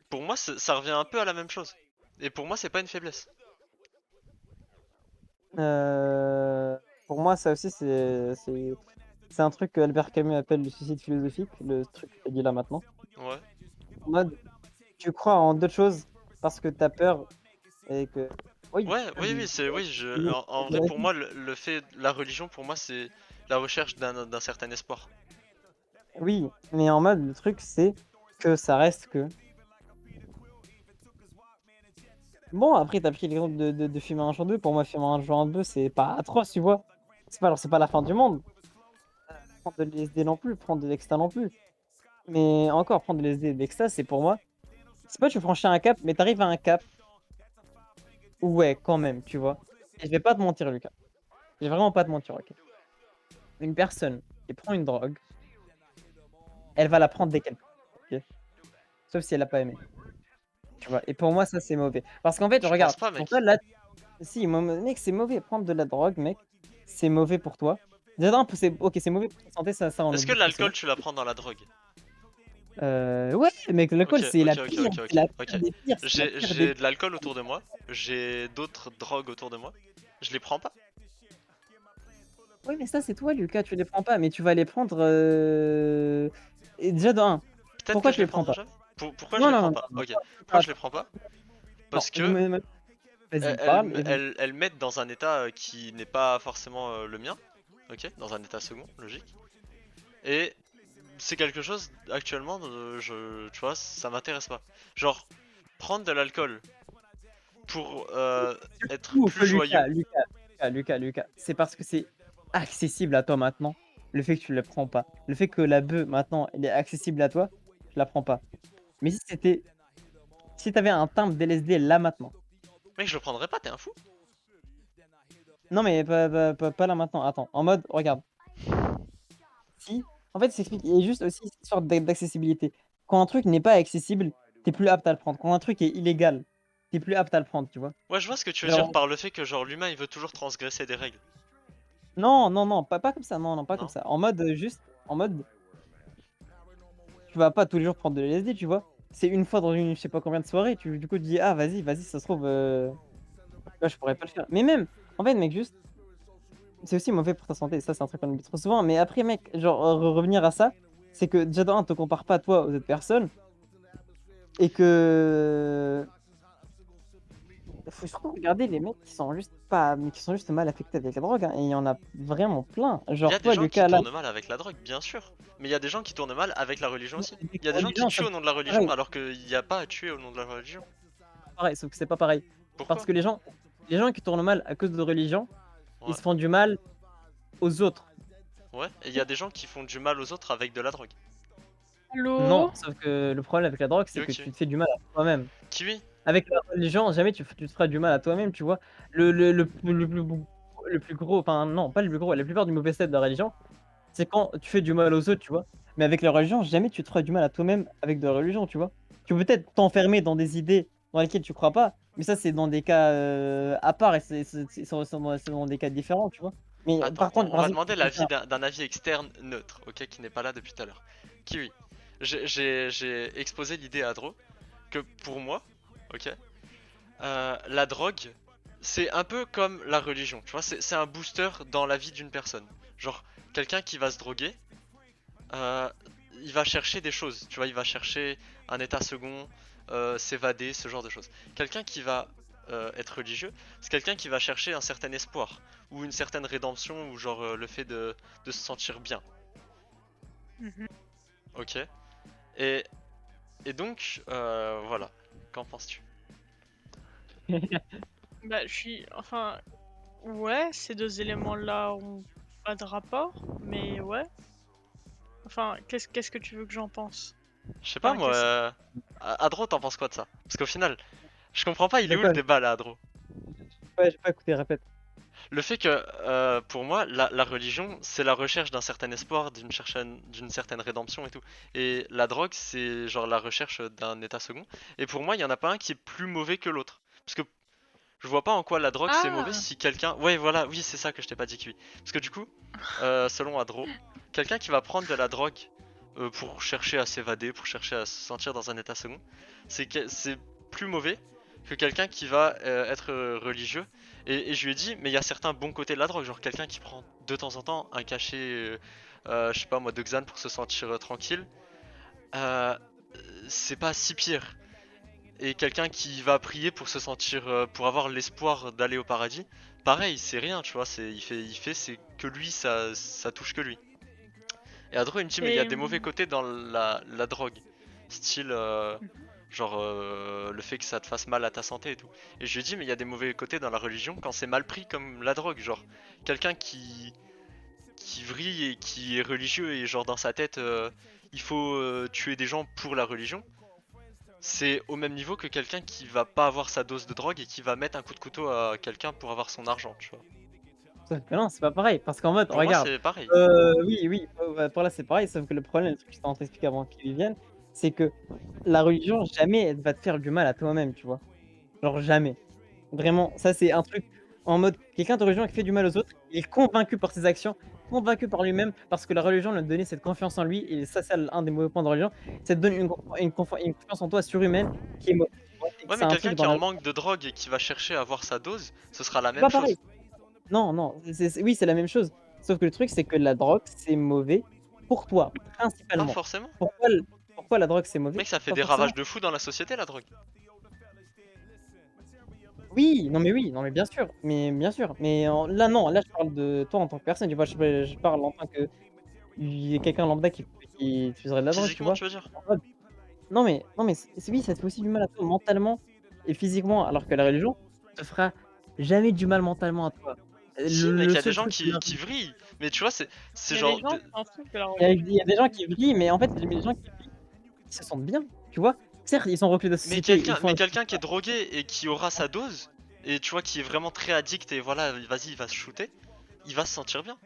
pour moi, ça revient un peu à la même chose. Et pour moi, c'est pas une faiblesse. Heu, pour moi, ça aussi, c'est un truc que Albert Camus appelle le suicide philosophique, le truc que tu as dit là maintenant. Ouais. En mode, tu crois en d'autres choses parce que tu as peur et que oui, Ouais, tu peux oui, vivre oui, c'est, oui, en de vrai, la pour vie. moi, le fait, la religion, pour moi, c'est la recherche d'un certain espoir. Oui, mais en mode, le truc, c'est que ça reste que bon, après, tu as pris l'exemple de fumer un joint 2. Pour moi, fumer un joint 2, c'est pas atroce, tu vois? C'est pas la fin du monde. Prendre de l'LSD non plus, prendre de l'exta non plus. Mais encore, prendre de l'LSD et de l'exta, c'est pour moi c'est pas tu franchis un cap, mais tu arrives à un cap où ouais, quand même, tu vois? Et je vais pas te mentir, Lucas. Je vais vraiment pas te mentir, OK? Une personne qui prend une drogue, elle va la prendre dès qu'elle peut, OK? Sauf si elle a pas aimé, tu vois? Et pour moi, ça, c'est mauvais. Parce qu'en fait, Je pense regarde, pas, pour toi, mec. là si, mec, c'est mauvais. Prendre de la drogue, mec, c'est mauvais pour toi. Déjà d'un, c'est OK, c'est mauvais pour ta santé, ça, on Est-ce que oublie que c'est l'alcool, mauvais. tu la prends dans la drogue? Ouais, mec, l'alcool, Ok, c'est ok, la ok, pire, ok, c'est ok, la ok. pire des pires, c'est la pire des J'ai de l'alcool autour de moi, j'ai d'autres drogues autour de moi. Je les prends pas. oui, mais ça, c'est toi, Lucas, tu les prends pas, mais tu vas les prendre, et déjà de 1, Peut-être que pourquoi je tu les les prends prendrai pas? jamais. Pourquoi je Non, les non, prends non, pas? non, non, Ok. attends, Pourquoi je les attends. prends pas? Non, Parce que vas-y, parle et elles mettent dans un état qui n'est pas forcément le mien. Ok, dans un état second, logique. Et c'est quelque chose actuellement, tu vois, ça m'intéresse pas. Genre, prendre de l'alcool pour être surtout plus que joyeux. Lucas, c'est parce que c'est accessible à toi maintenant, le fait que tu le prends pas. Le fait que la bœuf maintenant, elle est accessible à toi, tu la prends pas. Mais si tu avais un timbre d'LSD là maintenant, Mec, je le prendrais pas, t'es un fou. non mais pas là maintenant, attends, en mode regarde, si en fait, c'est il y a juste aussi cette histoire d'accessibilité. Quand un truc n'est pas accessible, tu es plus apte à le prendre. Quand un truc est illégal, tu es plus apte à le prendre, tu vois? Ouais, je vois ce que tu veux dire Genre par le fait que genre l'humain il veut toujours transgresser des règles. Non, non, non, pas comme ça, non, non, pas comme Non? ça. En mode, juste, en mode, tu vas pas tous les jours prendre de l'LSD, tu vois? C'est une fois dans une je sais pas combien de soirées, du coup, tu dis: «Ah vas-y, ça se trouve, là, je pourrais pas le faire». Mais même, en fait, mec, juste, c'est aussi mauvais pour ta santé, ça, c'est un truc qu'on oublie trop souvent. Mais après, mec, genre, revenir à ça, c'est que déjà de 1, te compare pas toi aux autres personnes et que faut surtout regarder les mecs qui sont juste pas mais qui sont juste mal affectés avec la drogue, hein, et il y en a vraiment plein. Il y Genre a des toi, gens qui Lucas, là, tournent mal avec la drogue, bien sûr. Mais il y a des gens qui tournent mal avec la religion aussi. avec Il y a la des gens qui religion, tuent sauf au nom de la religion pareil, alors qu'il n'y a pas à tuer au nom de la religion. pareil, sauf que c'est pas pareil. Parce Pourquoi? que les gens qui tournent mal à cause de religion, ils Ouais. se font du mal aux autres. Ouais. Et il y a des gens qui font du mal aux autres avec de la drogue. Allô? Non, sauf que le problème avec la drogue, c'est Yo que Kiwi. tu te fais du mal à toi-même. Kiwi? Avec la religion, jamais tu te feras du mal à toi-même, tu vois? Le plus gros, enfin non, pas le plus gros, la plupart du mauvais step de la religion, c'est quand tu fais du mal aux autres, tu vois? Mais avec la religion, jamais tu te feras du mal à toi-même avec de la religion, tu vois? Tu peux peut-être t'enfermer dans des idées dans lesquelles tu crois pas, mais ça, c'est dans des cas, à part et c'est dans des cas différents, tu vois? Mais Attends, partons du on va principe que demander l'avis quelqu'un d'un avis externe neutre, ok, qui n'est pas là depuis tout à l'heure. Kiwi. J'ai exposé l'idée à Adro que pour moi, ok, la drogue, c'est un peu comme la religion, tu vois, c'est un booster dans la vie d'une personne. Genre, quelqu'un qui va se droguer, euh, il va chercher des choses, tu vois, il va chercher un état second, s'évader, ce genre de choses. Quelqu'un qui va être religieux, c'est quelqu'un qui va chercher un certain espoir, ou une certaine rédemption, ou genre le fait de se sentir bien, Mhm. ok. Et, et donc, voilà, qu'en penses-tu? Bah, je suis. Enfin, ouais, ces deux éléments-là ont pas de rapport, mais ouais. Enfin, qu'est-ce que tu veux que j'en pense? Je sais pas Enfin, moi, qu'est-ce. Adro, t'en penses quoi de ça? Parce qu'au final, je comprends pas, il est de où le quoi? débat là, Adro? J'ai pas écouté, répète. Le fait que, pour moi, la religion, c'est la recherche d'un certain espoir, d'une certaine rédemption et tout. Et la drogue, c'est genre la recherche d'un état second. Et pour moi, il y en a pas un qui est plus mauvais que l'autre. Parce que je vois pas en quoi la drogue c'est mauvais Ah! si quelqu'un. Ouais, voilà, oui, c'est ça que je t'ai pas dit, Kiwi. Parce que du coup, selon Adro, quelqu'un qui va prendre de la drogue pour chercher à s'évader, pour chercher à se sentir dans un état second, c'est plus mauvais que quelqu'un qui va être religieux. Et je lui ai dit, mais il y a certains bons côtés de la drogue, genre quelqu'un qui prend de temps en temps un cachet, je sais pas moi, de Xan pour se sentir tranquille, euh, c'est pas si pire. Et quelqu'un qui va prier pour se sentir, pour avoir l'espoir d'aller au paradis, pareil, c'est rien, tu vois, c'est que lui, ça touche que lui. Et Adro, il me dit, mais il y a Et. des mauvais côtés dans la drogue. Style, genre, le fait que ça te fasse mal à ta santé et tout. Et je lui ai dit, mais il y a des mauvais côtés dans la religion quand c'est mal pris comme la drogue. Genre, quelqu'un qui vrille et qui est religieux et genre dans sa tête, il faut tuer des gens pour la religion. C'est au même niveau que quelqu'un qui va pas avoir sa dose de drogue et qui va mettre un coup de couteau à quelqu'un pour avoir son argent, tu vois. Sauf que non, c'est pas pareil, parce qu'en mode, Pour moi, regarde, c'est pareil. oui, oui, ouais, pour là, c'est pareil, sauf que le problème, le truc que j'étais en train de t'expliquer avant qu'ils viennent, c'est que la religion, jamais elle va te faire du mal à toi-même, tu vois? Genre jamais. Vraiment, ça, c'est un truc en mode, quelqu'un de religion qui fait du mal aux autres, il est convaincu par ses actions, convaincu par lui-même, parce que la religion lui a donné cette confiance en lui, et ça, c'est un des mauvais points de la religion, ça te donne une confiance en toi surhumaine qui est mauvaise, tu vois? Et que Ouais, c'est mais un quelqu'un truc qui dans est la en manque de drogue et qui va chercher à avoir sa dose, ce sera la c'est même pas pareil. chose. Non, non, oui, c'est la même chose. Sauf que le truc, c'est que la drogue, c'est mauvais pour toi, Pas principalement. forcément. Pourquoi la drogue, c'est mauvais? Mec, ça fait Pas des forcément. ravages de fou dans la société, la drogue. Oui, non, mais oui, non, mais bien sûr, mais là, non, là, je parle de toi en tant que personne, tu vois? Je parle en tant que quelqu'un lambda qui utiliserait de la drogue, tu Physiquement, vois? tu veux dire? En mode non, mais oui, ça te fait aussi du mal à toi mentalement et physiquement, alors que la religion te fera jamais du mal mentalement à toi. Si, mec, Le il y a des seul gens truc que la qui vrillent. Mais tu vois, c'est Il y a des genre. gens qui s'en foutent de la il religion. y a des gens qui vrillent, mais en fait, les gens qui vrillent, ils se sentent bien, tu vois? Certes, ils sont reclus de la société, ils font Mais un quelqu'un qui est drogué et qui aura sa dose, et tu vois, qui est vraiment très addict et voilà, vas-y, il va se shooter, il va se sentir bien.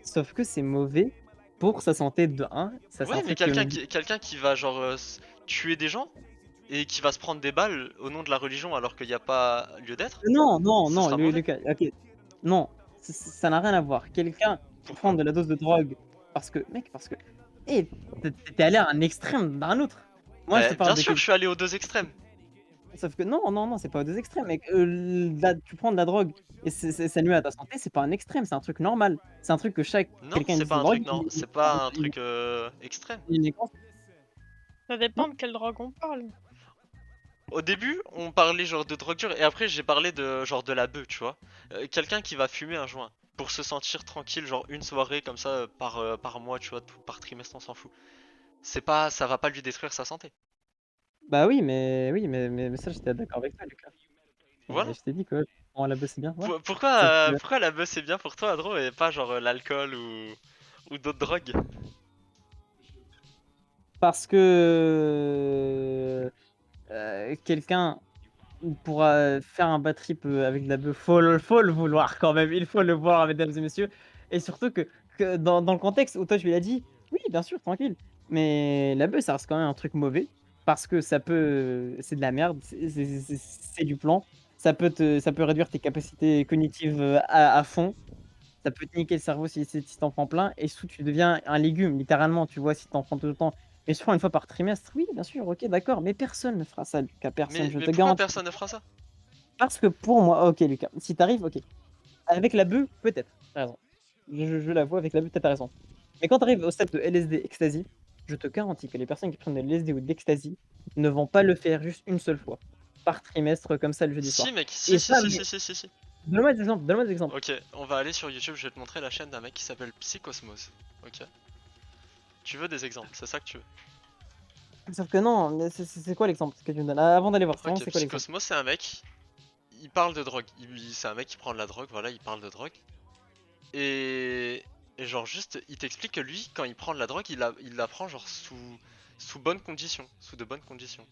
sauf que c'est mauvais pour sa santé de 1, ça c'est un Ouais, mais truc que quelqu'un qui va genre tuer des gens et qui va se prendre des balles au nom de la religion alors qu'il n'y a pas lieu d'être, non, non, ce non, sera mauvais. Lucas, OK, non, ça n'a rien à voir. Quelqu'un qui prend Pourquoi? de la dose de drogue parce que, mec, parce que, eh, t'es allé à un extrême d'un autre. Moi, je te Bah, parle bien de sûr, quelque je suis allé aux deux extrêmes. sauf que non, non, non, c'est pas aux 2 extrêmes, mec. Tu prends de la drogue et ça nuit à ta santé, c'est pas un extrême, c'est un truc normal. C'est un truc que chaque Non, quelqu'un c'est utilise pas de un drogue, truc, non, il c'est pas un truc extrême. il est cons Ça non? dépend de quelle drogue on parle. Au début, on parlait genre de drogue dure et après j'ai parlé de genre de la bœuf, tu vois. Quelqu'un qui va fumer un joint pour se sentir tranquille, genre une soirée comme ça par mois, tu vois, par trimestre, on s'en fout. C'est pas, ça va pas lui détruire sa santé. Bah oui, mais ça, j'étais d'accord avec toi, Lucas. Mais Voilà. je t'ai dit que prends la bœuf, c'est bien, ouais. Sauf que Pourquoi la bœuf c'est bien pour toi, Adro, et pas genre l'alcool ou d'autres drogues? parce que, quelqu'un pourra faire un bad trip, avec de la bœuf, faut le vouloir quand même, il faut le voir, mesdames et messieurs et surtout que dans le contexte où toi tu lui as dit: «Oui, bien sûr, tranquille», mais la bœuf, ça reste quand même un truc mauvais parce que c'est de la merde, c'est du plomb, ça peut réduire tes capacités cognitives, à fond, ça peut te niquer le cerveau si tu en prends plein et surtout tu deviens un légume littéralement, tu vois? Si tu en prends tout le temps. Mais je prends une fois par trimestre, oui, bien sûr, OK, d'accord, mais personne ne fera ça, Lucas, personne, je Mais te pourquoi garantis. personne ne fera ça? Parce que pour moi OK, Lucas, si tu arrives, OK. Avec la bœuf, peut-être, tu as raison. Je l'avoue, avec la bœuf, tu as raison. Mais quand tu arrives au stade de LSD, ecstasy, je te garantis que les personnes qui prennent de l'LSD ou de l'ecstasy ne vont pas le faire juste une seule fois par trimestre comme ça le jeudi Si soir. mec, si Et si ça, si mais si si si si. donne-moi des exemples. Ok, on va aller sur YouTube, je vais te montrer la chaîne d'un mec qui s'appelle Psychosmose. Ok. Tu veux des exemples, c'est ça que tu veux. Sauf que non, mais c'est quoi l'exemple que tu me donnes? Avant d'aller voir, Ok, c'est quoi l'exemple? Psychosmos, c'est un mec, il parle de drogue. C'est un mec qui prend de la drogue, voilà, il parle de drogue. Et, et genre juste, il t'explique que lui, quand il prend de la drogue, il la prend genre sous bonnes conditions, sous de bonnes conditions.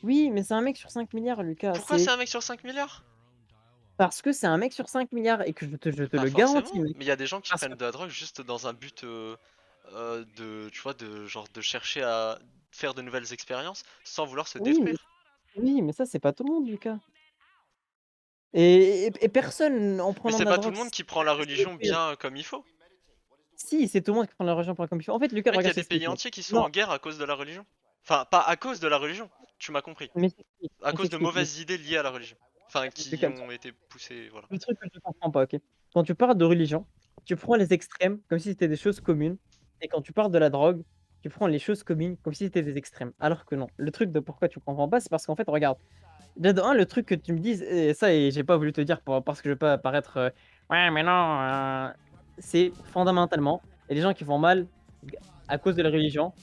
Oui, mais c'est un mec sur 5 milliards, Lucas. Pourquoi c'est C'est un mec sur 5 milliards? parce que c'est un mec sur 5 milliards et que je te Pas le garantis, forcément, mec. mais il y a des gens qui Parce que prennent de la drogue juste dans un but de, tu vois, de genre de chercher à faire de nouvelles expériences sans vouloir se oui, détruire. oui, mais ça, c'est pas tout le monde, Lucas. Et personne, en Mais prenant c'est de la pas tout drogue, le monde qui se prend la religion détruire. bien comme il faut. Si, c'est tout le monde qui prend la religion pour comme il faut. En fait, Lucas, Mec, il y regarde, a je des t'explique, pays mec. entiers qui sont Non, en guerre à cause de la religion. Enfin, pas à cause de la religion, tu m'as compris. mais je t'explique, À je cause de t'explique, Lucas. mauvaises idées liées à la religion. Enfin, qui Lucas, ont été poussées, voilà. le truc que tu comprends pas, OK? Quand tu parles de religion, tu prends les extrêmes comme si c'était des choses communes et quand tu parles de la drogue, tu prends les choses communes comme si c'était des extrêmes. Alors que non. Le truc de pourquoi tu comprends pas, c'est parce qu'en fait, regarde, déjà de 1, le truc que tu me dises et ça et j'ai pas voulu te dire parce que je veux pas paraître, «Ouais, mais non, c'est fondamentalement, il y a des gens qui font mal g à cause de la religion,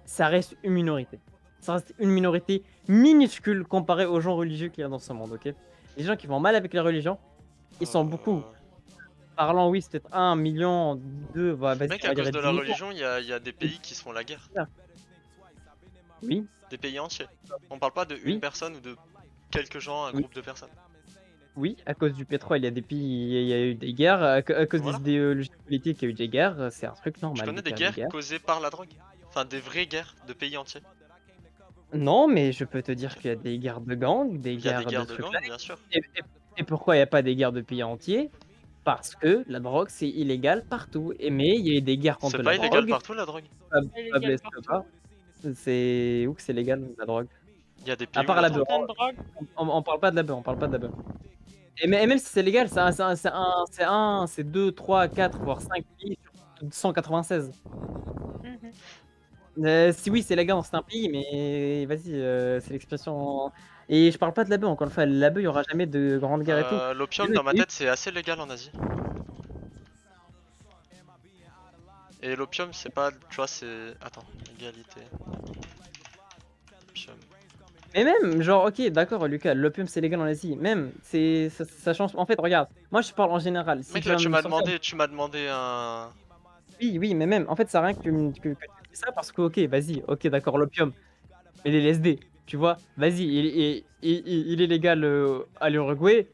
ça reste une minorité. Ça reste une minorité minuscule comparée aux gens religieux qu'il y a dans ce monde, OK? Les gens qui vont mal avec la religion, ils sont beaucoup. Euh... Parlant, oui, c'est peut-être 1 million, 2, bah, vas-y, Mec, on à va dire cause de 10 la millions. religion, il y a des pays qui se font la guerre. Oui, Des pays entiers. On parle pas de une oui, personne ou de quelques gens, un oui, groupe de personnes. oui, à cause du pétrole, il y a des pays, il y a eu des guerres, à cause des Voilà. idéologies politiques, il y a eu des guerres, c'est un truc Tu normal, connais des Lucas, les guerres guerres. causées par la drogue? Enfin, des vraies guerres de pays entiers. Non, mais je peux te dire Ok. qu'il y a des guerres de gangs, des Il y a des guerres de guerres de trucs là gangs, bien sûr. et pourquoi il y a pas des guerres de pays entiers? Parce que la drogue, c'est illégal partout mais il y a eu des guerres C'est contre la pas illégal drogue, partout la drogue. pas pas Illégal blesse partout. pas, c'est où que c'est légal la drogue? Il y a des À pays où part la la drogue. beuh, Certaines drogues. on parle pas de la beuh, on parle pas de la beuh et même si c'est légal, c'est 2, 3, 4, voire 5 pays sur 196. Mhm. Si oui, c'est légal dans certains pays, mais vas-y, c'est l'expression et je parle pas de la beuh, encore une fois, la beuh, il y aura jamais de grande guerre et tout. L'opium, Il y dans ma a eu tête, c'est assez légal en Asie. Et l'opium, c'est pas. Tu vois, c'est. Attends, égalité. Opium. mais même, genre, OK, d'accord, Lucas, l'opium, c'est légal en Asie, même, ça change en fait, regarde, moi, je parle en général, si Mec, tu là, vas me sortir tu m'as demandé un. oui, oui, mais même, en fait, ça sert à rien que tu me dises ça parce que OK, vas-y, OK, d'accord, l'opium, mais les LSD, tu vois? Vas-y, il est légal, à l'Uruguay,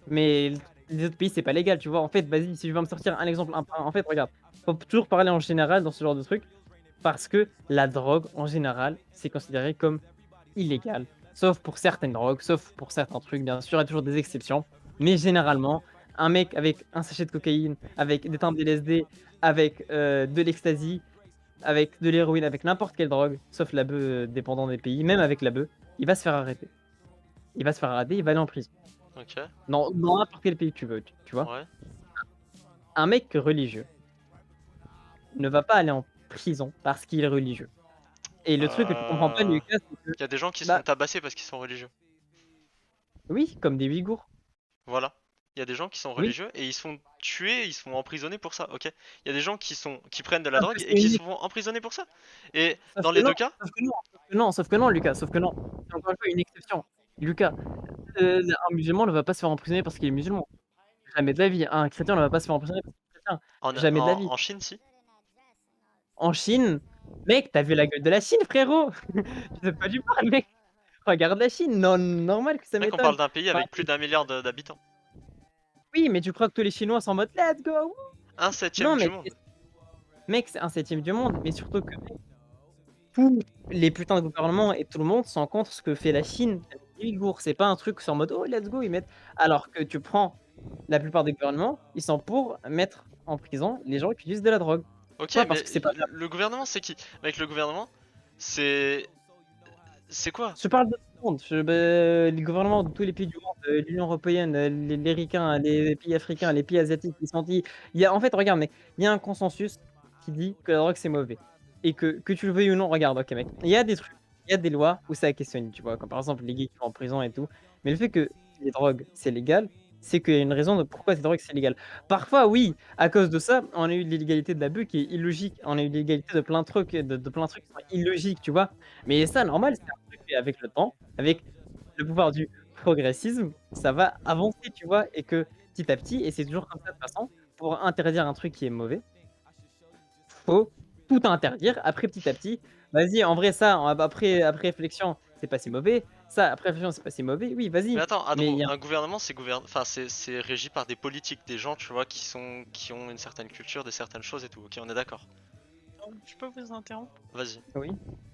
mais les autres pays, c'est pas légal, tu vois? En fait, vas-y, si je veux me sortir un exemple en fait, regarde, faut toujours parler en général dans ce genre de truc, parce que la drogue, en général, c'est considéré comme illégal, sauf pour certaines drogues, sauf pour certains trucs, bien sûr, il y a toujours des exceptions, mais généralement, un mec avec un sachet de cocaïne, avec des teintes de LSD, avec de l'ecstasy, avec de l'héroïne, avec n'importe quelle drogue, sauf la bœuf dépendant des pays, même avec la bœuf, il va se faire arrêter. Il va se faire arrêter, il va aller en prison. Ok, Dans n'importe quel pays que tu veux, tu vois. ouais. Un mec religieux ne va pas aller en prison parce qu'il est religieux. Et le truc que tu comprends pas, Lucas, c'est que, Il y a des gens qui se bah, font tabasser parce qu'ils sont religieux. oui, comme des Ouïghours. Voilà. Il y a des gens qui sont Oui, religieux et ils se font tuer, ils se font emprisonner pour ça, ok. Il y a des gens qui prennent de la sauf que drogue et c'est qui une se font emprisonner pour ça. Et sauf dans que les non, deux cas, sauf que non, sauf que non, sauf que non, Lucas, sauf que non. C'est encore une fois une exception. Lucas, un musulman ne va pas se faire emprisonner parce qu'il est musulman. Jamais de la vie. Un chrétien ne va pas se faire emprisonner parce qu'il est chrétien. Jamais de la vie. en Chine, si. En Chine, mec, t'as vu la gueule de la Chine, frérot? Tu sais pas du mal, mec. Regarde la Chine. Non, normal que ça Mec, on m'étonne. parle d'un pays Enfin, avec plus d'1 milliard d'habitants. oui, mais tu crois que tous les Chinois sont en mode let's go? Wouh. Un septième Non, du mais monde. mec, c'est un septième du monde. Mais surtout que tous les putains de gouvernements et tout le monde sont contre ce que fait la Chine avec les Ouïghours. C'est pas un truc c'est en mode oh let's go, ils mettent. Alors que tu prends la plupart des gouvernements, ils sont pour mettre en prison les gens qui utilisent de la drogue. Ok, Pourquoi? mais Parce que c'est pas. le gouvernement, c'est qui? Mec, le gouvernement, c'est. C'est quoi? Je parle de tout le monde. Les gouvernements de tous les pays du monde, l'Union européenne, les ricains, les pays africains, les pays asiatiques, les sentis. En fait, regarde, mec, il y a un consensus qui dit que la drogue c'est mauvais. Et que tu le veuilles ou non, regarde, ok, mec, il y a des trucs, il y a des lois où ça a questionné, tu vois, comme par exemple les gays qui vont en prison et tout. Mais le fait que les drogues c'est légal, c'est qu'il y a une raison de pourquoi ces drogues c'est légal. Parfois, oui, à cause de ça, on a eu de l'illégalité de l'abus qui est illogique. On a eu de l'illégalité de plein de trucs, de plein de trucs qui sont illogiques, tu vois. Mais ça, normal, c'est un truc et avec le temps, avec le pouvoir du progressisme, ça va avancer, tu vois, et que petit à petit, et c'est toujours comme ça de toute façon, pour interdire un truc qui est mauvais, faut tout interdire. Après, petit à petit, vas-y, en vrai, ça, après réflexion, c'est pas si mauvais. Ça, après réflexion, c'est pas si mauvais. Oui, Mais vas-y. attends, Mais il Adro, y a un gouvernement, enfin, c'est régi par des politiques, des gens, tu vois, qui ont une certaine culture, des certaines choses et tout. Ok, on est d'accord. Je peux vous interrompre? Vas-y. oui.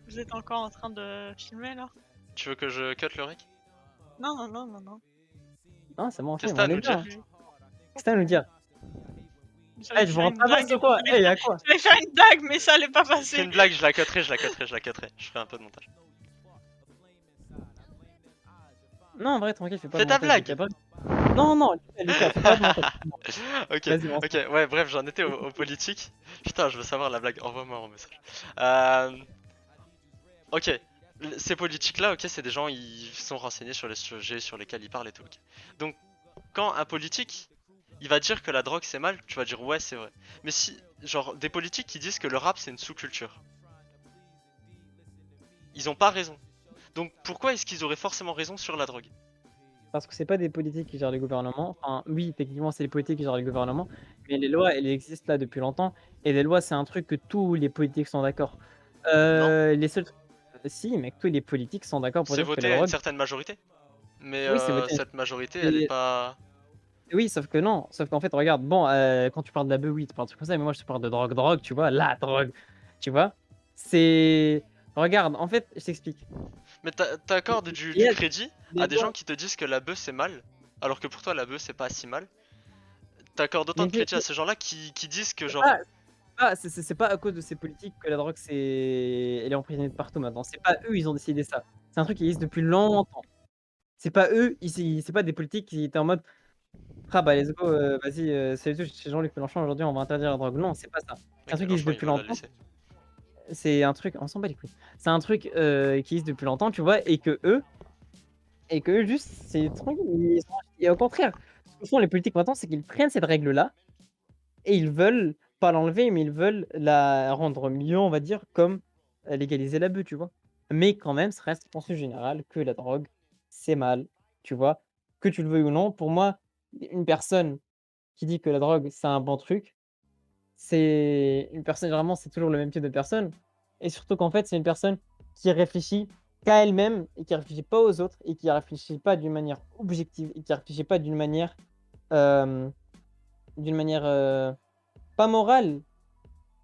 Vous êtes encore en train de filmer là? Tu veux que je cut le rec? Non, non, non, non, non. Non, c'est bon, Qu'est-ce que on t'as à est nous bien. dire? Qu'est-ce que t'as à nous dire? J'allais Eh, je vous faire rends une pas blague, ou quoi? Eh, y'a quoi? j'allais faire une blague, mais ça allait pas C'est passer. une blague, je la cutterai, je la cutterai, je la cutterai. Je ferai un peu de montage. Non, en vrai, tranquille, fais pas Fais de ta montage, blague! Lucas. Non, non, Lucas, fais pas de montage. Ok, Vas-y, on ok, ouais, bref, j'en étais aux politiques. Putain, je veux savoir la blague, envoie-moi un message. Ok, ces politiques-là, ok, c'est des gens, ils sont renseignés sur les sujets sur lesquels ils parlent et tout. Ok. Donc, quand un politique, il va dire que la drogue c'est mal, tu vas dire ouais, c'est vrai. Mais si, genre, des politiques qui disent que le rap c'est une sous-culture, ils ont pas raison. Donc, pourquoi est-ce qu'ils auraient forcément raison sur la drogue? Parce que c'est pas des politiques qui gèrent les gouvernements. Enfin, oui, techniquement, c'est les politiques qui gèrent les gouvernements, mais les lois, elles existent là depuis longtemps. Et les lois, c'est un truc que tous les politiques sont d'accord. Non, Les seuls trucs. Si, mec, tous les politiques sont d'accord pour c'est dire que la voté à une drogue. certaine majorité. Mais Oui, c'est voté. cette majorité, elle est Et- pas. Oui, sauf que non. Sauf qu'en fait, regarde, bon, quand tu parles de la bœuf, oui, tu parles de trucs comme ça, mais moi, je te parle de drogue, tu vois, la drogue. Tu vois? C'est. Regarde, en fait, je t'explique. Mais t'accordes Il y du a crédit des à des lois. gens qui te disent que la bœuf c'est mal, alors que pour toi la bœuf c'est pas si mal. T'accordes autant Mais de crédit à ces gens-là qui disent que c'est genre. c'est pas à cause de ces politiques que la drogue, elle est emprisonnée de partout maintenant. C'est pas eux, ils ont décidé ça. C'est un truc qui existe depuis longtemps. C'est pas eux, c'est pas des politiques qui étaient en mode ah bah let's go, vas-y, salut chez Jean-Luc Mélenchon, aujourd'hui on va interdire la drogue. Non, c'est pas ça. C'est un Mec, truc qui existe Mélenchon il depuis veut la longtemps. laisser. C'est un truc, on s'en bat les couilles. C'est un truc qui existe depuis longtemps, tu vois, et que eux, juste, c'est tranquille. Et au contraire, ce que font les politiques maintenant, c'est qu'ils prennent cette règle-là et ils veulent pas l'enlever, mais ils veulent la rendre mieux, on va dire, comme légaliser l'abus, tu vois. Mais quand même, ça reste consensus général que la drogue, c'est mal, tu vois. Que tu le veuilles ou non, pour moi, une personne qui dit que la drogue, c'est un bon truc, c'est une personne, généralement, c'est toujours le même type de personne. Et surtout qu'en fait, c'est une personne qui réfléchit qu'à elle-même et qui réfléchit pas aux autres et qui réfléchit pas d'une manière objective et qui réfléchit pas euh, d'une manière pas morale,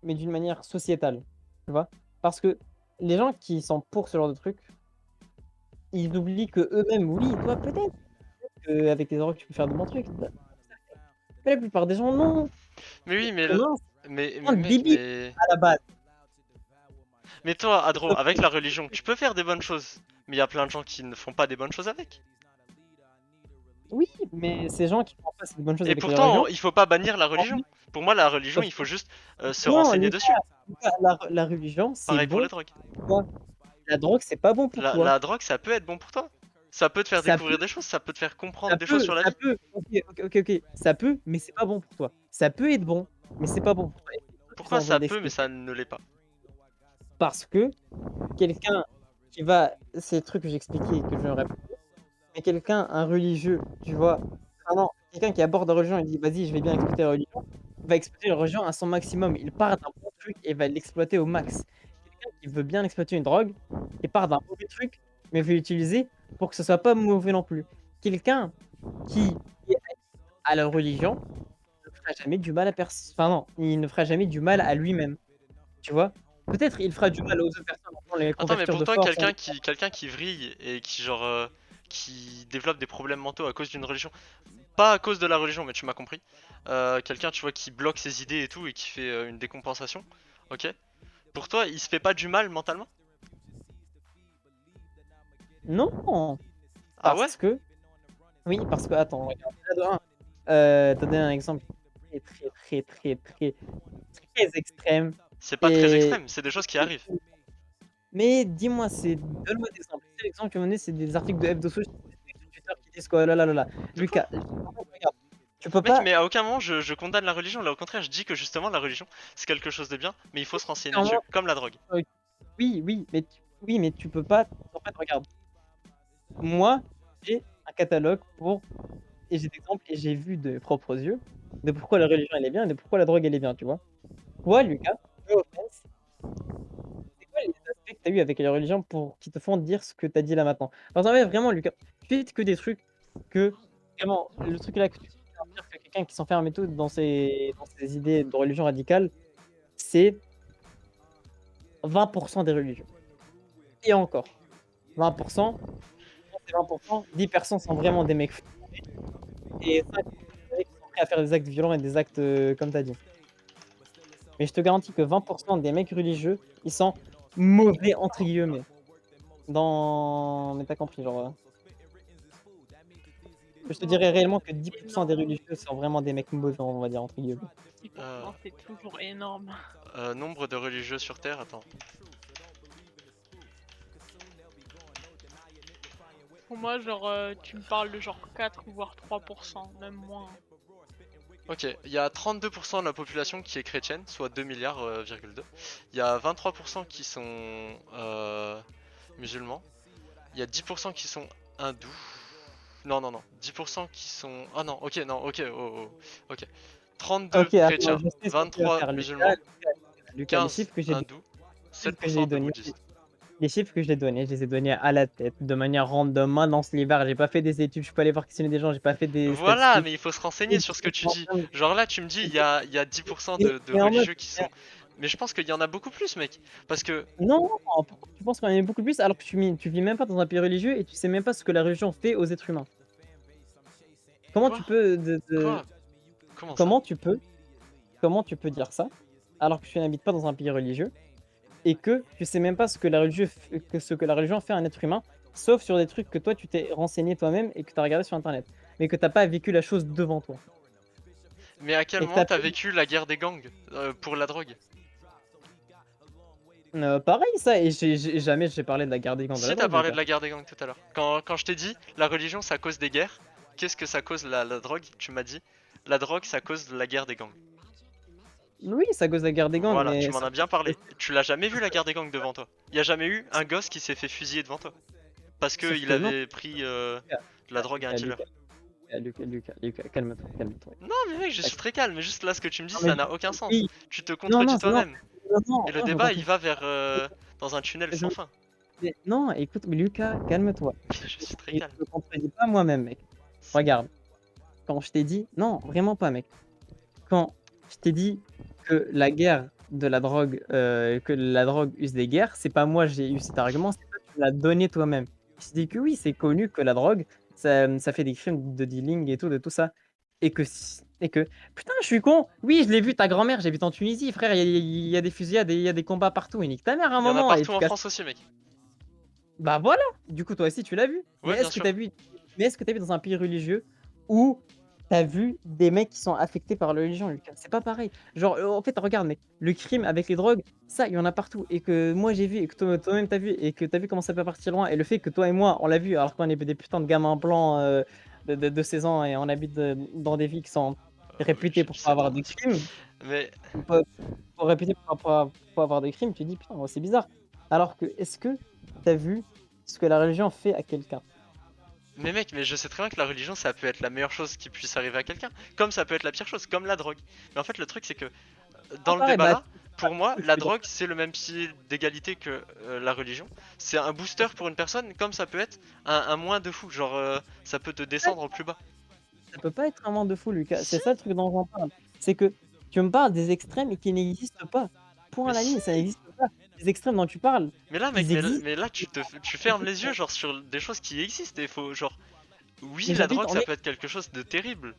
mais d'une manière sociétale, tu vois? Parce que les gens qui sont pour ce genre de truc, ils oublient que eux-mêmes, oui, toi peut-être qu'avec les drogues tu peux faire de bons trucs, Mais la plupart des gens, non. Mais oui, mais, L'être humain, mais, c'est mais, un mec, débile à la base. mais toi, Adro, Sauf avec la religion, tu peux faire des bonnes choses. Mais il y a plein de gens qui ne font pas des bonnes choses avec. Oui, mais ces gens qui font pas ces bonnes choses Et avec les pourtant, religions, il faut pas bannir la religion. Pour moi, la religion, sauf il faut juste se non, renseigner dessus. Lucas, la religion, c'est Pareil pour les bon drogues. pour toi. La drogue, c'est pas bon pour toi. La drogue, ça peut être bon pour toi. Ça peut te faire Ça découvrir peut, des choses, ça peut te faire comprendre des choses sur la ça vie. peut. Ok. Ça peut, mais c'est pas bon pour toi. Ça peut être bon, mais c'est pas bon pour toi. Et c'est ça que je suis Pourquoi en train ça peut, mais d'expliquer. ça ne l'est pas? Parce que quelqu'un qui va, c'est le truc que j'expliquais, que je répète, mais quelqu'un, un religieux, tu vois, ah non, quelqu'un qui aborde la religion et dit, vas-y, je vais bien exploiter la religion, il va exploiter la religion à son maximum. Il part d'un bon truc et va l'exploiter au max. Quelqu'un qui veut bien exploiter une drogue, il part d'un mauvais truc, mais veut l'utiliser pour que ce soit pas mauvais non plus. Quelqu'un qui est à la religion ne fera jamais du mal à personne. Enfin non, il ne fera jamais du mal à lui-même. Tu vois? Peut-être il fera du mal aux autres personnes en voulant les Attends, mais convertir pour de toi, force. quelqu'un qui vrille et qui genre qui développe des problèmes mentaux à cause d'une religion, pas à cause de la religion, mais tu m'as compris. Quelqu'un, tu vois, qui bloque ses idées et tout et qui fait une décompensation. Ok. Pour toi, il se fait pas du mal mentalement? Non, Ah ouais? parce que oui, parce que attends, regarde, déjà de un, donner un exemple très extrême C'est pas très et extrême, c'est des choses qui arrivent. mais dis-moi, c'est donne-moi des exemples. C'est l'exemple que tu m'as donné, c'est des articles de F2 sur Twitter qui disent quoi? Oh là là là là. De quoi? Lucas, regarde, tu peux Mec, pas. mais à aucun moment je condamne la religion, là au contraire, je dis que justement la religion c'est quelque chose de bien, mais il faut se renseigner dessus, Clairement, comme la drogue. oui, mais tu peux pas. En fait, regarde, moi, j'ai un catalogue pour et j'ai des exemples et j'ai vu de mes propres yeux de pourquoi la religion elle est bien et de pourquoi la drogue elle est bien, tu vois. Toi, Lucas, no offense, c'est quoi les aspects que tu as eu avec la religion pour qui te font dire ce que tu as dit là maintenant? Parce qu'en fait, vraiment, Lucas, tu fais que des trucs que vraiment, le truc là que tu viens de dire que quelqu'un qui s'enferme et tout dans ses idées de religion radicale, c'est 20% des religions. Et encore, 20%, c'est 20%, 10% sont vraiment des mecs fous et 5% sont des mecs qui sont prêts à faire des actes violents et des actes comme tu as dit. Mais je te garantis que 20% des mecs religieux, ils sont mauvais entre guillemets. Dans mais tu compris, genre, je te dirais réellement que 10% des religieux sont vraiment des mecs mauvais, on va dire entre guillemets. 10%, Euh, c'est toujours énorme. Nombre de religieux sur Terre, attends. Pour moi, genre, tu me parles de genre 4 ou voire 3%, même moins. Ok, il y a 32% de la population qui est chrétienne, soit 2 milliards, virgule 2. Il y a 23% qui sont musulmans. Il y a 10% qui sont hindous. Non, 10% qui sont... Ah non, ok, non, ok, ok. 32 OK, attends, chrétiens, je sais ce que tu vas 23 faire musulmans, Lucas, 15 hindous, les chiffres que j'ai 7% de donnés, bouddhistes. les chiffres que je les ai donnés à la tête, de manière random, hein, dans ce livre. J'ai pas fait des études, je suis pas allé voir questionner des gens, j'ai pas fait des Voilà, statistiques. mais il faut se renseigner Et sur ce que tu dis. Genre là, tu me dis, il y a 10% de en mode religieux qui sont... Mais je pense qu'il y en a beaucoup plus, mec. Parce que... non, pourquoi tu penses qu'on en est beaucoup plus alors que tu vis même pas dans un pays religieux et tu sais même pas ce que la religion fait aux êtres humains? Comment Quoi? tu peux Quoi? Comment ça? comment tu peux comment tu peux dire ça alors que tu n'habites pas dans un pays religieux et que tu sais même pas ce que la religion fait à un être humain, sauf sur des trucs que toi tu t'es renseigné toi-même et que tu as regardé sur internet, mais que t'as pas vécu la chose devant toi Mais à quel et que moment tu t'as vécu la guerre des gangs pour la drogue? pareil ça et jamais j'ai parlé de la guerre des gangs de la Si t'as drogue, parlé de Lucas. la guerre des gangs tout à l'heure. Quand je t'ai dit, la religion ça cause des guerres, qu'est-ce que ça cause la drogue? Tu m'as dit, la drogue ça cause la guerre des gangs. Oui, ça cause la guerre des gangs, Voilà, tu mais m'en as bien parlé. Tu l'as jamais vu la guerre des gangs devant toi. Y a jamais eu un gosse qui s'est fait fusiller devant toi. Parce sauf qu'il que non, avait pris de la drogue à un Lucas, dealer. Lucas, calme-toi. Non mais mec, je suis très calme, mais juste là ce que tu me dis Non, mais ça n'a aucun sens. oui, Tu te non, contredis non, toi-même. Et le je me débat il contredis. va vers dans un tunnel Je sans fin. non, écoute, mais Lucas, calme-toi. Je suis très Je calme. me contredis pas moi-même, mec. Regarde, quand je t'ai dit non, vraiment pas, mec. Quand je t'ai dit que la guerre de la drogue, que la drogue use des guerres, c'est pas moi j'ai eu cet argument, c'est toi tu me l'as donné toi-même. Je t'ai dit que oui, c'est connu que la drogue, ça fait des crimes de dealing et tout, de tout ça. et que putain, je suis con. Oui, je l'ai vu, ta grand-mère, j'habite en Tunisie, frère. Il y a des fusillades, il y a des combats partout. Et nique ta mère à un Il y en a moment et partout tu en casses. France aussi, mec. Bah voilà. Du coup, toi aussi, tu l'as vu. Mais Ouais, bien est-ce que sûr. t'as vu, mais est-ce que t'as vu dans un pays religieux où t'as vu des mecs qui sont affectés par la religion, Lucas? C'est pas pareil. Genre, en fait, regarde, mec, le crime avec les drogues, ça, il y en a partout. Et que moi, j'ai vu, et que toi-même, t'as vu, et que t'as vu comment ça peut partir loin. Et le fait que toi et moi, on l'a vu, alors qu'on est des putains de gamins blancs de 16 ans et on habite dans des villes qui sont Oui, réputées j'ai pour du pas 16 avoir ans de aussi. crimes, Mais pas, pour réputées pour pas avoir des crimes, tu dis, putain, c'est bizarre. Alors que, est-ce que t'as vu ce que la religion fait à quelqu'un? Mais mec, mais je sais très bien que la religion ça peut être la meilleure chose qui puisse arriver à quelqu'un, comme ça peut être la pire chose, comme la drogue. Mais en fait, le truc c'est que Ah, dans le pareil, débat bah, là, pour moi, je la suis drogue c'est le même pied d'égalité que la religion. C'est un booster pour une personne, comme ça peut être un moins de fou. Genre, ça peut te descendre au plus bas. Ça peut pas être un monde de fou, Lucas. Si, C'est ça le truc dont j'en parle. C'est que tu me parles des extrêmes et qui n'existent pas. Point mais à la si. ligne, ça n'existe pas. Les extrêmes dont tu parles, Mais là, mec, ils existent. mais là tu fermes les yeux genre sur des choses qui existent et faut genre. Oui, Mais la j'habite drogue en ça mec. peut être quelque chose de terrible.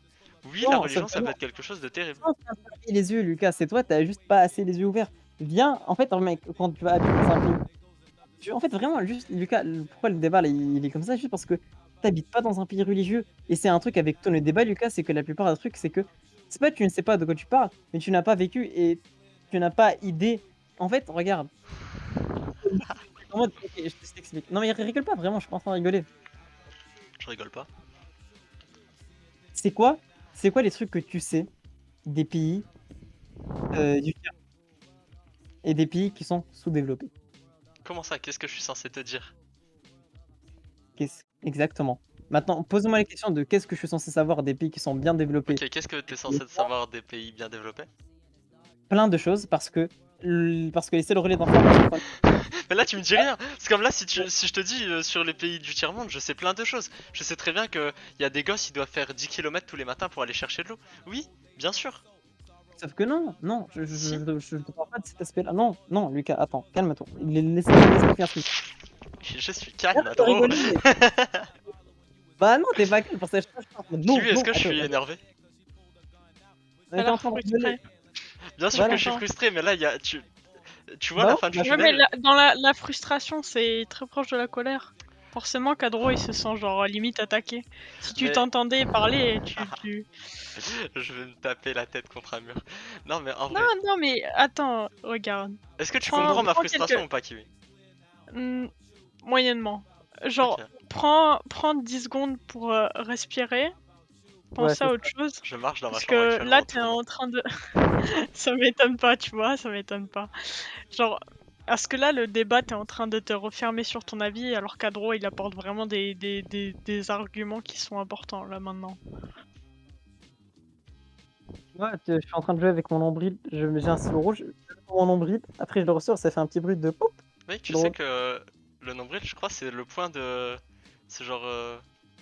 Oui, la Non, religion sauf que ça peut non, être quelque chose de terrible. non, tu as fermé les yeux, Lucas. C'est toi, t'as juste pas assez les yeux ouverts. Viens, en fait, mec, quand tu vas habiter dans un pays. En fait, vraiment, juste, Lucas, pourquoi le débat là, il est comme ça? Juste parce que t'habites pas dans un pays religieux. Et c'est un truc avec toi, le débat, Lucas, c'est que la plupart des trucs, c'est que c'est pas que tu ne sais pas de quoi tu parles, mais tu n'as pas vécu et tu n'as pas idée. En fait, regarde. En mode, OK, je t'explique. Non, mais rigole pas, vraiment, je suis pas en train de rigoler. Je rigole pas. C'est quoi c'est quoi les trucs que tu sais des pays, du tiers et des pays qui sont sous-développés? Comment ça? Qu'est-ce que je suis censé te dire? Qu'est-ce exactement. Maintenant, pose-moi la question de qu'est-ce que je suis censé savoir des pays qui sont bien développés? Ok, qu'est-ce que t'es Et censé savoir des pays bien développés? plein de choses parce que les seuls relais d'information qu'on Mais là tu me dis rien. C'est comme là si je te dis sur les pays du tiers-monde, je sais plein de choses. Je sais très bien que y a des gosses, ils doivent faire 10 kilomètres tous les matins pour aller chercher de l'eau. Oui, bien sûr. sauf que non, non, Si. je te parle pas de cet aspect-là. Non, non, Lucas, attends, calme-toi. Laisse-moi finir ce truc. Je suis calme, Arrête de Adro. rigoler. Bah non, tu es pas calme pour ça, je non, Kiwi, est-ce non, que je attends, suis attends. énervé? On T'as était en l'air train de frustré. rigoler. Bien sûr Voilà. que je suis Attends. frustré, mais là tu vois la Non, fin du bah Ouais, mais tunnel. dans la frustration, c'est très proche de la colère. Forcément, Cadro, il se sent genre limite attaqué. Si tu Mais t'entendais parler, tu... je vais me taper la tête contre un mur. Non mais en Non, vrai, non, mais attends, regarde. est-ce que tu comprends ma Prends frustration quelques... ou pas, Kiwi? moyennement. Genre, Ok, prends 10 secondes pour respirer, ouais, penser c'est à ça. autre chose. je marche dans ma Parce chambre que actuellement là, en t'es tournant. en train de... Ça m'étonne pas, tu vois, ça m'étonne pas. Genre, parce que là, le débat, t'es en train de te refermer sur ton avis, alors qu'Adro, il apporte vraiment des arguments qui sont importants, là, maintenant. Ouais, je suis en train de jouer avec mon nombril. J'ai un stylo rouge, je le mets dans mon nombril. Après, je le ressors, ça fait un petit bruit de pop. Mec, C'est tu sais drôle. que le nombril, je crois, c'est le point de. C'est genre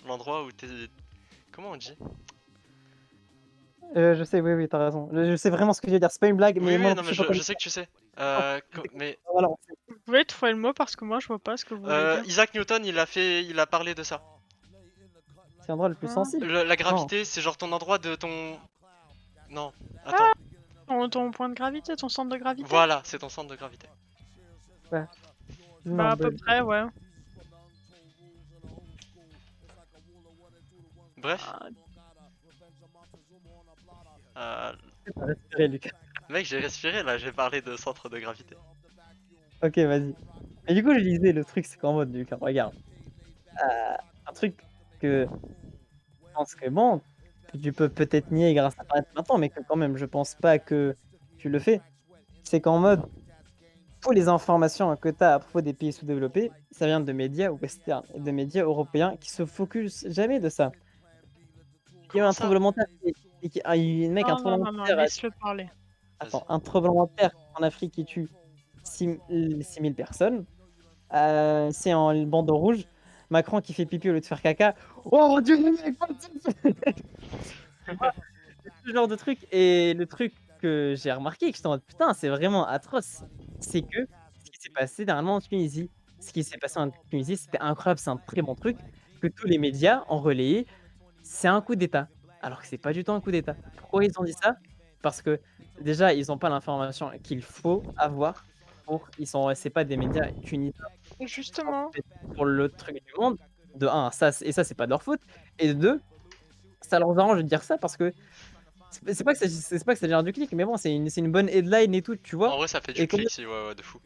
l'endroit où t'es. Comment on dit? Je sais, oui, oui, t'as raison. Je sais vraiment ce que je veux dire. C'est pas une blague, Oui, mais moi oui, non non, plus, je mais sais pas je comment. sais que tu sais. Mais Voilà, Vous pouvez trouver le mot parce que moi, je vois pas ce que vous voulez dire. Isaac Newton, il a parlé de ça. c'est l'endroit le plus Hein. sensible. La Non. gravité, c'est genre ton endroit de ton. Non, attends. Ton point de gravité, ton centre de gravité? Voilà, c'est ton centre de gravité. Ouais. Bah, Non, à peu près, ouais. Bref. t'as respiré, Lucas. Mec, j'ai respiré là, j'ai parlé de centre de gravité. Ok, vas-y. Et du coup, je disais, le truc, c'est qu'en mode, Lucas, regarde. Un truc que je pense que bon, que tu peux peut-être nier grâce à Internet maintenant, mais que quand même, je pense pas que tu le fais. C'est qu'en mode, toutes les informations que tu as à propos des pays sous-développés, ça vient de médias western et de médias européens qui se focus jamais de ça. Il y a eu Comment un ça? tremblement de terre mec, un Non, non, tremblement non, de non, terre laisse-le parler. attends, Vas-y. un tremblement de terre en Afrique qui tue 6 000 personnes. C'est en bandeau rouge. Macron qui fait pipi au lieu de faire caca. Oh mon Dieu, mec, tu vois, c'est ce genre de truc. Et le truc que j'ai remarqué, que j'étais en mode putain, c'est vraiment atroce, c'est que ce qui s'est passé dernièrement en Tunisie, ce qui s'est passé en Tunisie, c'était incroyable, c'est un très bon truc que tous les médias ont relayé. C'est un coup d'État. alors que c'est pas du tout un coup d'État. Pourquoi ils ont dit ça? Parce que déjà, ils ont pas l'information qu'il faut avoir c'est pas des médias unitaires Justement. pour le truc du monde. De un, ça c'est pas de leur faute. Et de deux, ça leur arrange de dire ça parce que c'est pas que ça génère du clic, mais bon, c'est une bonne headline et tout, tu vois? En vrai, ça fait du Et comme clic, si, ouais, ouais, de fou.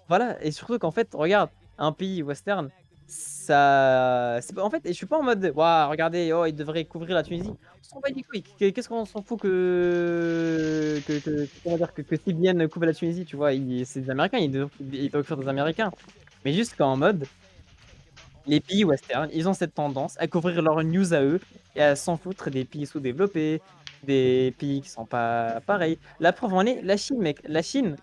voilà, et surtout qu'en fait, regarde, un pays western, ça c'est pas en fait, et je suis pas en mode: «Waouh, regardez, oh, ils devraient couvrir la Tunisie». On s'en bat les couilles. Qu'est-ce qu'on s'en fout que comment dire? Que CBN couvre la Tunisie, tu vois? C'est des Américains, ils doivent couvrir des Américains. Mais juste qu'en mode, les pays western, ils ont cette tendance à couvrir leurs news à eux et à s'en foutre des pays sous-développés, des pays qui sont pas pareils. La preuve en est, la Chine, mec. La Chine,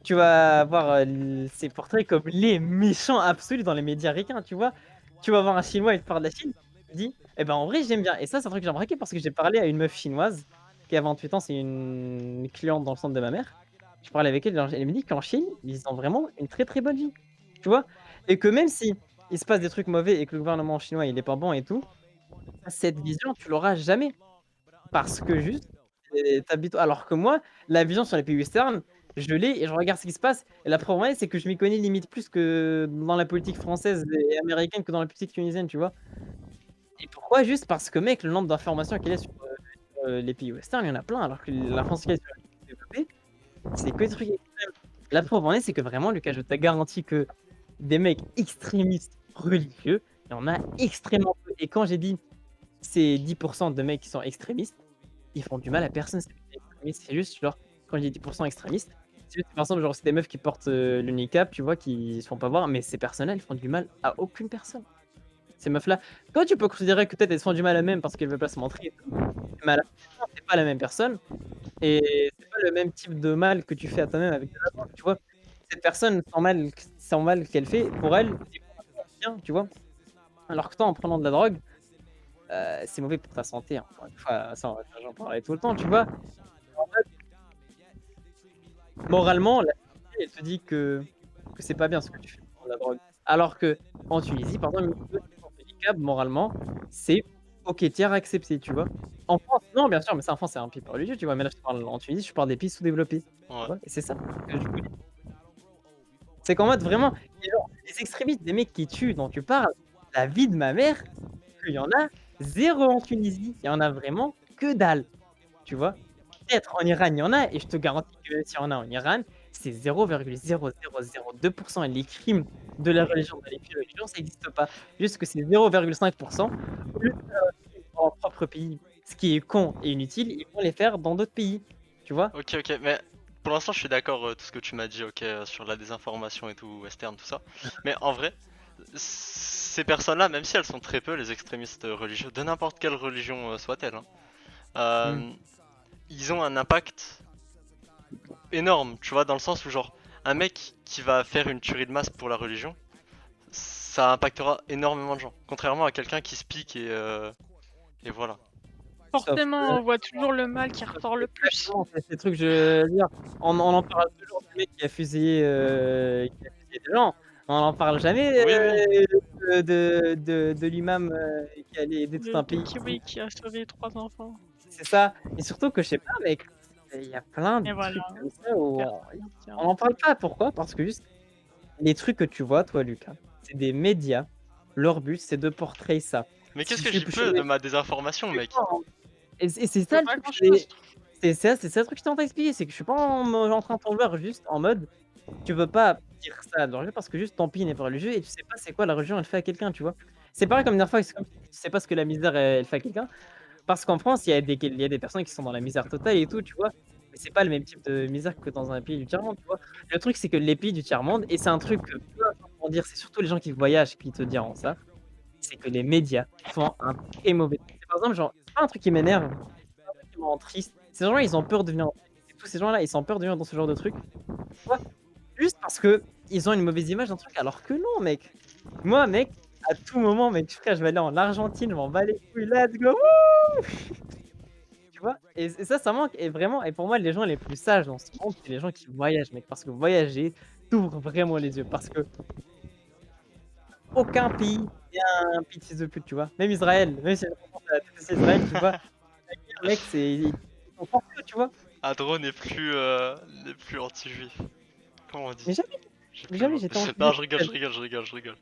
tu vas voir ces portraits comme les méchants absolus dans les médias ricains, tu vois. Tu vas voir un Chinois, il te parle de la Chine, il te dit, eh ben en vrai, j'aime bien. Et ça, c'est un truc que j'ai remarqué parce que j'ai parlé à une meuf chinoise qui a 28 ans, c'est une cliente dans le centre de ma mère. Je parlais avec elle, elle me dit qu'en Chine, ils ont vraiment une très très bonne vie, tu vois. Et que même si il se passe des trucs mauvais et que le gouvernement chinois il est pas bon et tout, cette vision, tu l'auras jamais. Parce que juste, tu alors que moi, la vision sur les pays western, je l'ai et je regarde ce qui se passe et la preuve en est, c'est que je m'y connais limite plus que dans la politique française et américaine que dans la politique tunisienne, tu vois? Et pourquoi? Juste parce que mec, le nombre d'informations qu'il y a sur les pays western, il y en a plein alors que la France qui est sur les pays développés, c'est que des trucs extrêmes. La preuve en est, c'est que vraiment Lucas, je te garantis que des mecs extrémistes religieux, il y en a extrêmement peu et quand j'ai dit: «C'est 10 de mecs qui sont extrémistes», ils font du mal à personne, c'est des extrémistes. C'est juste genre, quand je dis 10 extrémistes, c'est juste par exemple, genre, c'est des meufs qui portent, le niqab, tu vois, qui se font pas voir, mais ces personnes-là, elles font du mal à aucune personne. Ces meufs-là, toi, tu peux considérer que peut-être elles se font du mal à elles-mêmes parce qu'elles veulent pas se montrer et tout, mais à la fin, c'est pas la même personne et c'est pas le même type de mal que tu fais à toi-même avec de la drogue, tu vois? Cette personne, sans mal qu'elle fait, pour elle, c'est bien, tu vois? Alors que toi, en prenant de la drogue, c'est mauvais pour ta santé, hein. Encore une fois, ça, j'en parlerai tout le temps, tu vois? Moralement, la société, elle te dit que c'est pas bien ce que tu fais, prendre la drogue. Alors qu'en Tunisie, par exemple, une meuf qui porte le niqab, moralement, c'est OK, tiers accepté, tu vois? En France, non, bien sûr, mais ça, en France, c'est un pays pas religieux, tu vois? Mais là, je te parle en Tunisie, je parle des pays sous-développés, tu Ouais. vois? Et c'est ça que je voulais. C'est qu'en mode vraiment, les extrémistes, des mecs qui tuent, dont tu parles, la vie de ma mère, qu'il y en a zéro en Tunisie, il y en a vraiment que dalle, tu vois? Peut-être en Iran, il y en a et je te garantis que même s'il y en a en Iran, c'est 0,0002% et les crimes de la religion dans les pays de religion, ça existe pas. Juste que c'est 0,5%. Au lieu de faire un crime dans leur propre pays, ce qui est con et inutile, ils vont les faire dans d'autres pays, tu vois? Ok, ok, mais pour l'instant, je suis d'accord, tout ce que tu m'as dit, ok, sur la désinformation et tout, western, tout ça. Mais en vrai, ces personnes-là, même si elles sont très peu, les extrémistes religieux, de n'importe quelle religion soit-elle, hein, Mmh. euh, ils ont un impact énorme, tu vois, dans le sens où, genre, un mec qui va faire une tuerie de masse pour la religion, ça impactera énormément de gens. Contrairement à quelqu'un qui se pique et voilà. Sauf que Forcément, on voit toujours le mal qui ressort le plus. exactement, c'est ces trucs, je veux dire, on en parle toujours du mec qui a fusillé des gens. On en parle jamais, Oui, oui. de l'imam, qui allait aider tout un pays Oui, qui a sauvé 3 enfants. c'est ça et surtout que je sais pas mec, il y a plein de Et voilà. trucs comme ça où Personne tient. on en parle pas. Pourquoi? Parce que juste les trucs que tu vois toi Lucas, c'est des médias, leur but c'est de portray ça. Mais qu'est-ce Si que je j'y je peux de mec, ma désinformation, je sais mec? pas, hein et c'est C'est ça le pas truc, grand-chose. c'est ça le truc que j'étais en train d'expliquer, c'est que je suis pas en train de t'en vouloir juste en mode, tu veux pas dire ça de religieux parce que juste ton pays n'est pas religieux et tu sais pas c'est quoi la religion elle fait à quelqu'un, tu vois? C'est pareil comme la dernière fois, c'est comme tu sais pas ce que la misère elle fait à quelqu'un. Parce qu'en France, il y a des personnes qui sont dans la misère totale et tout, tu vois? Mais c'est pas le même type de misère que dans un pays du tiers-monde, tu vois? Le truc, c'est que les pays du tiers-monde et c'est un truc que peu importe comment dire, c'est surtout les gens qui voyagent qui te diront ça, c'est que les médias font un très mauvais c'est par exemple, genre, c'est pas un truc qui m'énerve, c'est pas un truc qui me rend triste. Ces gens-là, ils ont peur de venir et tous ces gens-là, ils ont peur de venir dans ce genre de truc, tu vois? Juste parce qu'ils ont une mauvaise image d'un truc, alors que non, mec. Moi, mec, à tout moment, mec, frère, je vais aller en Argentine, je m'en bats les couilles, let's go! Tu vois? Et ça manque et vraiment et pour moi, les gens les plus sages dans ce monde, c'est les gens qui voyagent, mec, parce que voyager t'ouvre vraiment les yeux. Parce que aucun pays n'est un pays de fils de pute, tu vois? Même Israël, même si j'ai tendance à détester Israël, tu vois? mec, ils sont forts, tu vois. Adro n'est plus anti-juif. Comment on dit? Mais jamais, J'ai mais plus le jamais mot. j'étais en Non, je rigole.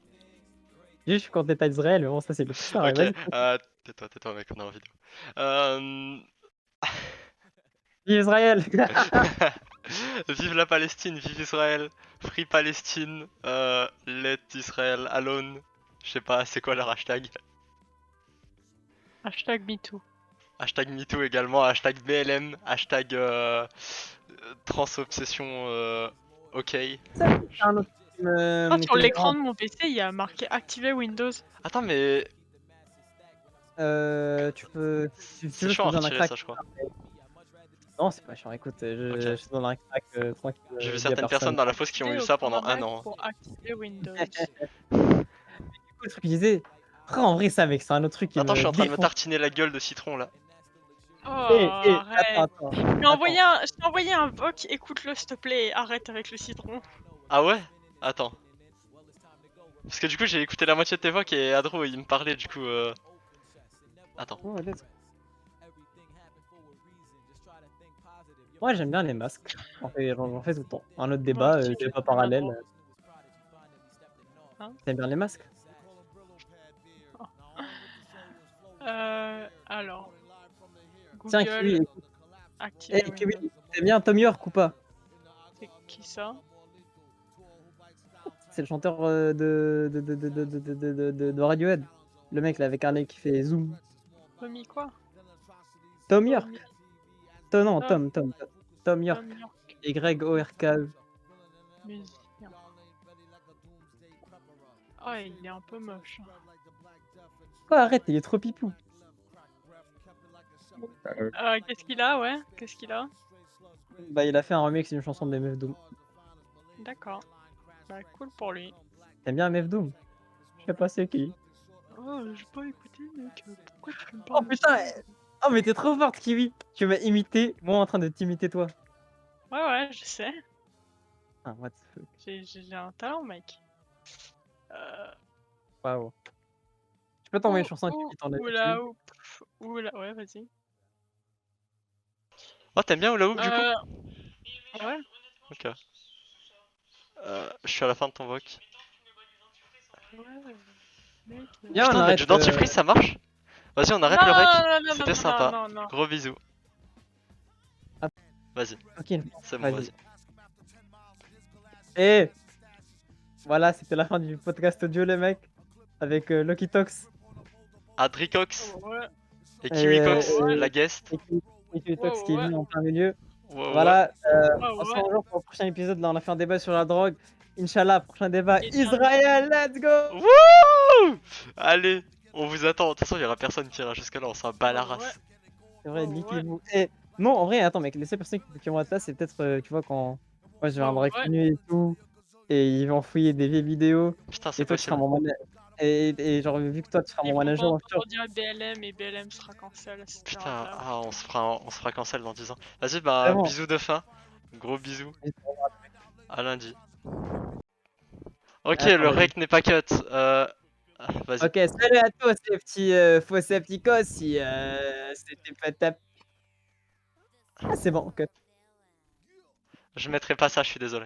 Juste quand t'es à Israël, mais bon, ça c'est le plus tard. Ok, Vas-y, tais-toi mec, on est en vidéo. Euh... vive Israël! Vive la Palestine, vive Israël, Free Palestine, Let Israel alone. Je sais pas, c'est quoi leur hashtag? Hashtag MeToo. Hashtag MeToo également, hashtag BLM, hashtag Transobsession OK. Ça, c'est un autre qui Ah, me sur qui me l'écran dérange. de mon PC, il y a marqué activer Windows. Attends, mais Tu peux. Si tu c'est veux, je chiant peux à te donner un retirer crack. ça, je crois. Non, c'est pas chiant. Écoute, Ok. je te donne un crack tranquille. J'ai vu dis à certaines personnes personne. dans la fosse qui ont Activer eu au ça pendant un paramètre an. pour activer Windows. Le truc que je disais, frère, en vrai, ça, mec, c'est un autre truc qui Attends, je suis me en train de me défonce. tartiner la gueule de citron là. Oh, Attends, arrête. attends. Je t'ai envoyé un voc, écoute-le s'il te plaît et arrête avec le citron. Ah ouais? Attends. Parce que du coup, j'ai écouté la moitié de tes voix et Adro il me parlait du coup. Attends. Oh, let's go. Moi, j'aime bien les masques. J'en fais tout le temps. Un autre Moi débat, aussi, débat je bien parallèle. drôle. Hein? T'aimes bien les masques? Alors. Tiens, Google, Kiwi, écoute. activer Hey, Kiwi, Windows. t'aimes bien Tom York ou pas? C'est qui ça? C'est le chanteur de Radiohead. Le mec là avec un nez qui fait zoom. Tommy quoi? Tom York. Non, Tom. Tom York. Tom York, Y-O-R-K-E. musicien. Ah, il est un peu moche. Quoi, arrête, il est trop pipou. Qu'est-ce qu'il a, ouais? Qu'est-ce qu'il a? Bah, il a fait un remix d'une chanson de MF Doom. D'accord. Bah, cool pour lui. T'aimes bien MF Doom? Je sais pas c'est qui. Oh, j'ai pas écouté, mec. Pourquoi tu me Oh parles de putain! ça? Oh, mais t'es trop forte, Kiwi! Tu m'as imité, moi en train de t'imiter toi. Ouais, je sais. Ah, what the fuck. J'ai un talent, mec. Waouh. Je peux t'envoyer une chanson qui imite en Oula, oula, ouais, vas-y. Oh, t'aimes bien Hula Hoop du coup? Ouais. Ok. Je suis à la fin de ton voc. Ouais, mec. Viens, on Putain, mettre arrête. du dentifrice ça marche? Vas-y, on arrête le rec. C'était sympa. Non. Gros bisous. Ah. Vas-y, Ok, c'est bon, vas-y. vas-y. Et voilà, c'était la fin du podcast audio, les mecs. Avec Lucky Tox. Adricox Ouais. et Kiwikox, ouais. la guest. Et Lucky Tox qui est Ouais. venu en plein milieu. Ouais. Voilà, Ouais. on se revoit pour le prochain épisode. Là, on a fait un débat sur la drogue. Inch'Allah, prochain débat. Et Israël, let's go! Wouh! Allez, on vous attend. De toute façon, il y aura personne qui ira jusque là. On s'en bat la race. C'est vrai, Oh, niquez-vous. Eh, non, en vrai, attends, mec, les seules personnes qui vont être là, c'est peut-être, tu vois, quand moi je viendrai ouais. connu et tout, et ils vont fouiller des vieilles vidéos, Putain, et c'est toi tu seras possible. mon manager. Et genre, vu que toi tu seras Ils mon vont manager pas en futur, entendre dire BLM et BLM sera cancel. Putain, on se fera cancel dans 10 ans. Vas-y, bah, Vraiment. bisous de fin. Gros bisous. À lundi. Ok, Attends, le vas-y. rec n'est pas cut. Vas-y. Ok, salut à tous ces petits faux scepticos, si c'était pas tap. Ah, c'est bon, ok. Je mettrai pas ça, je suis désolé.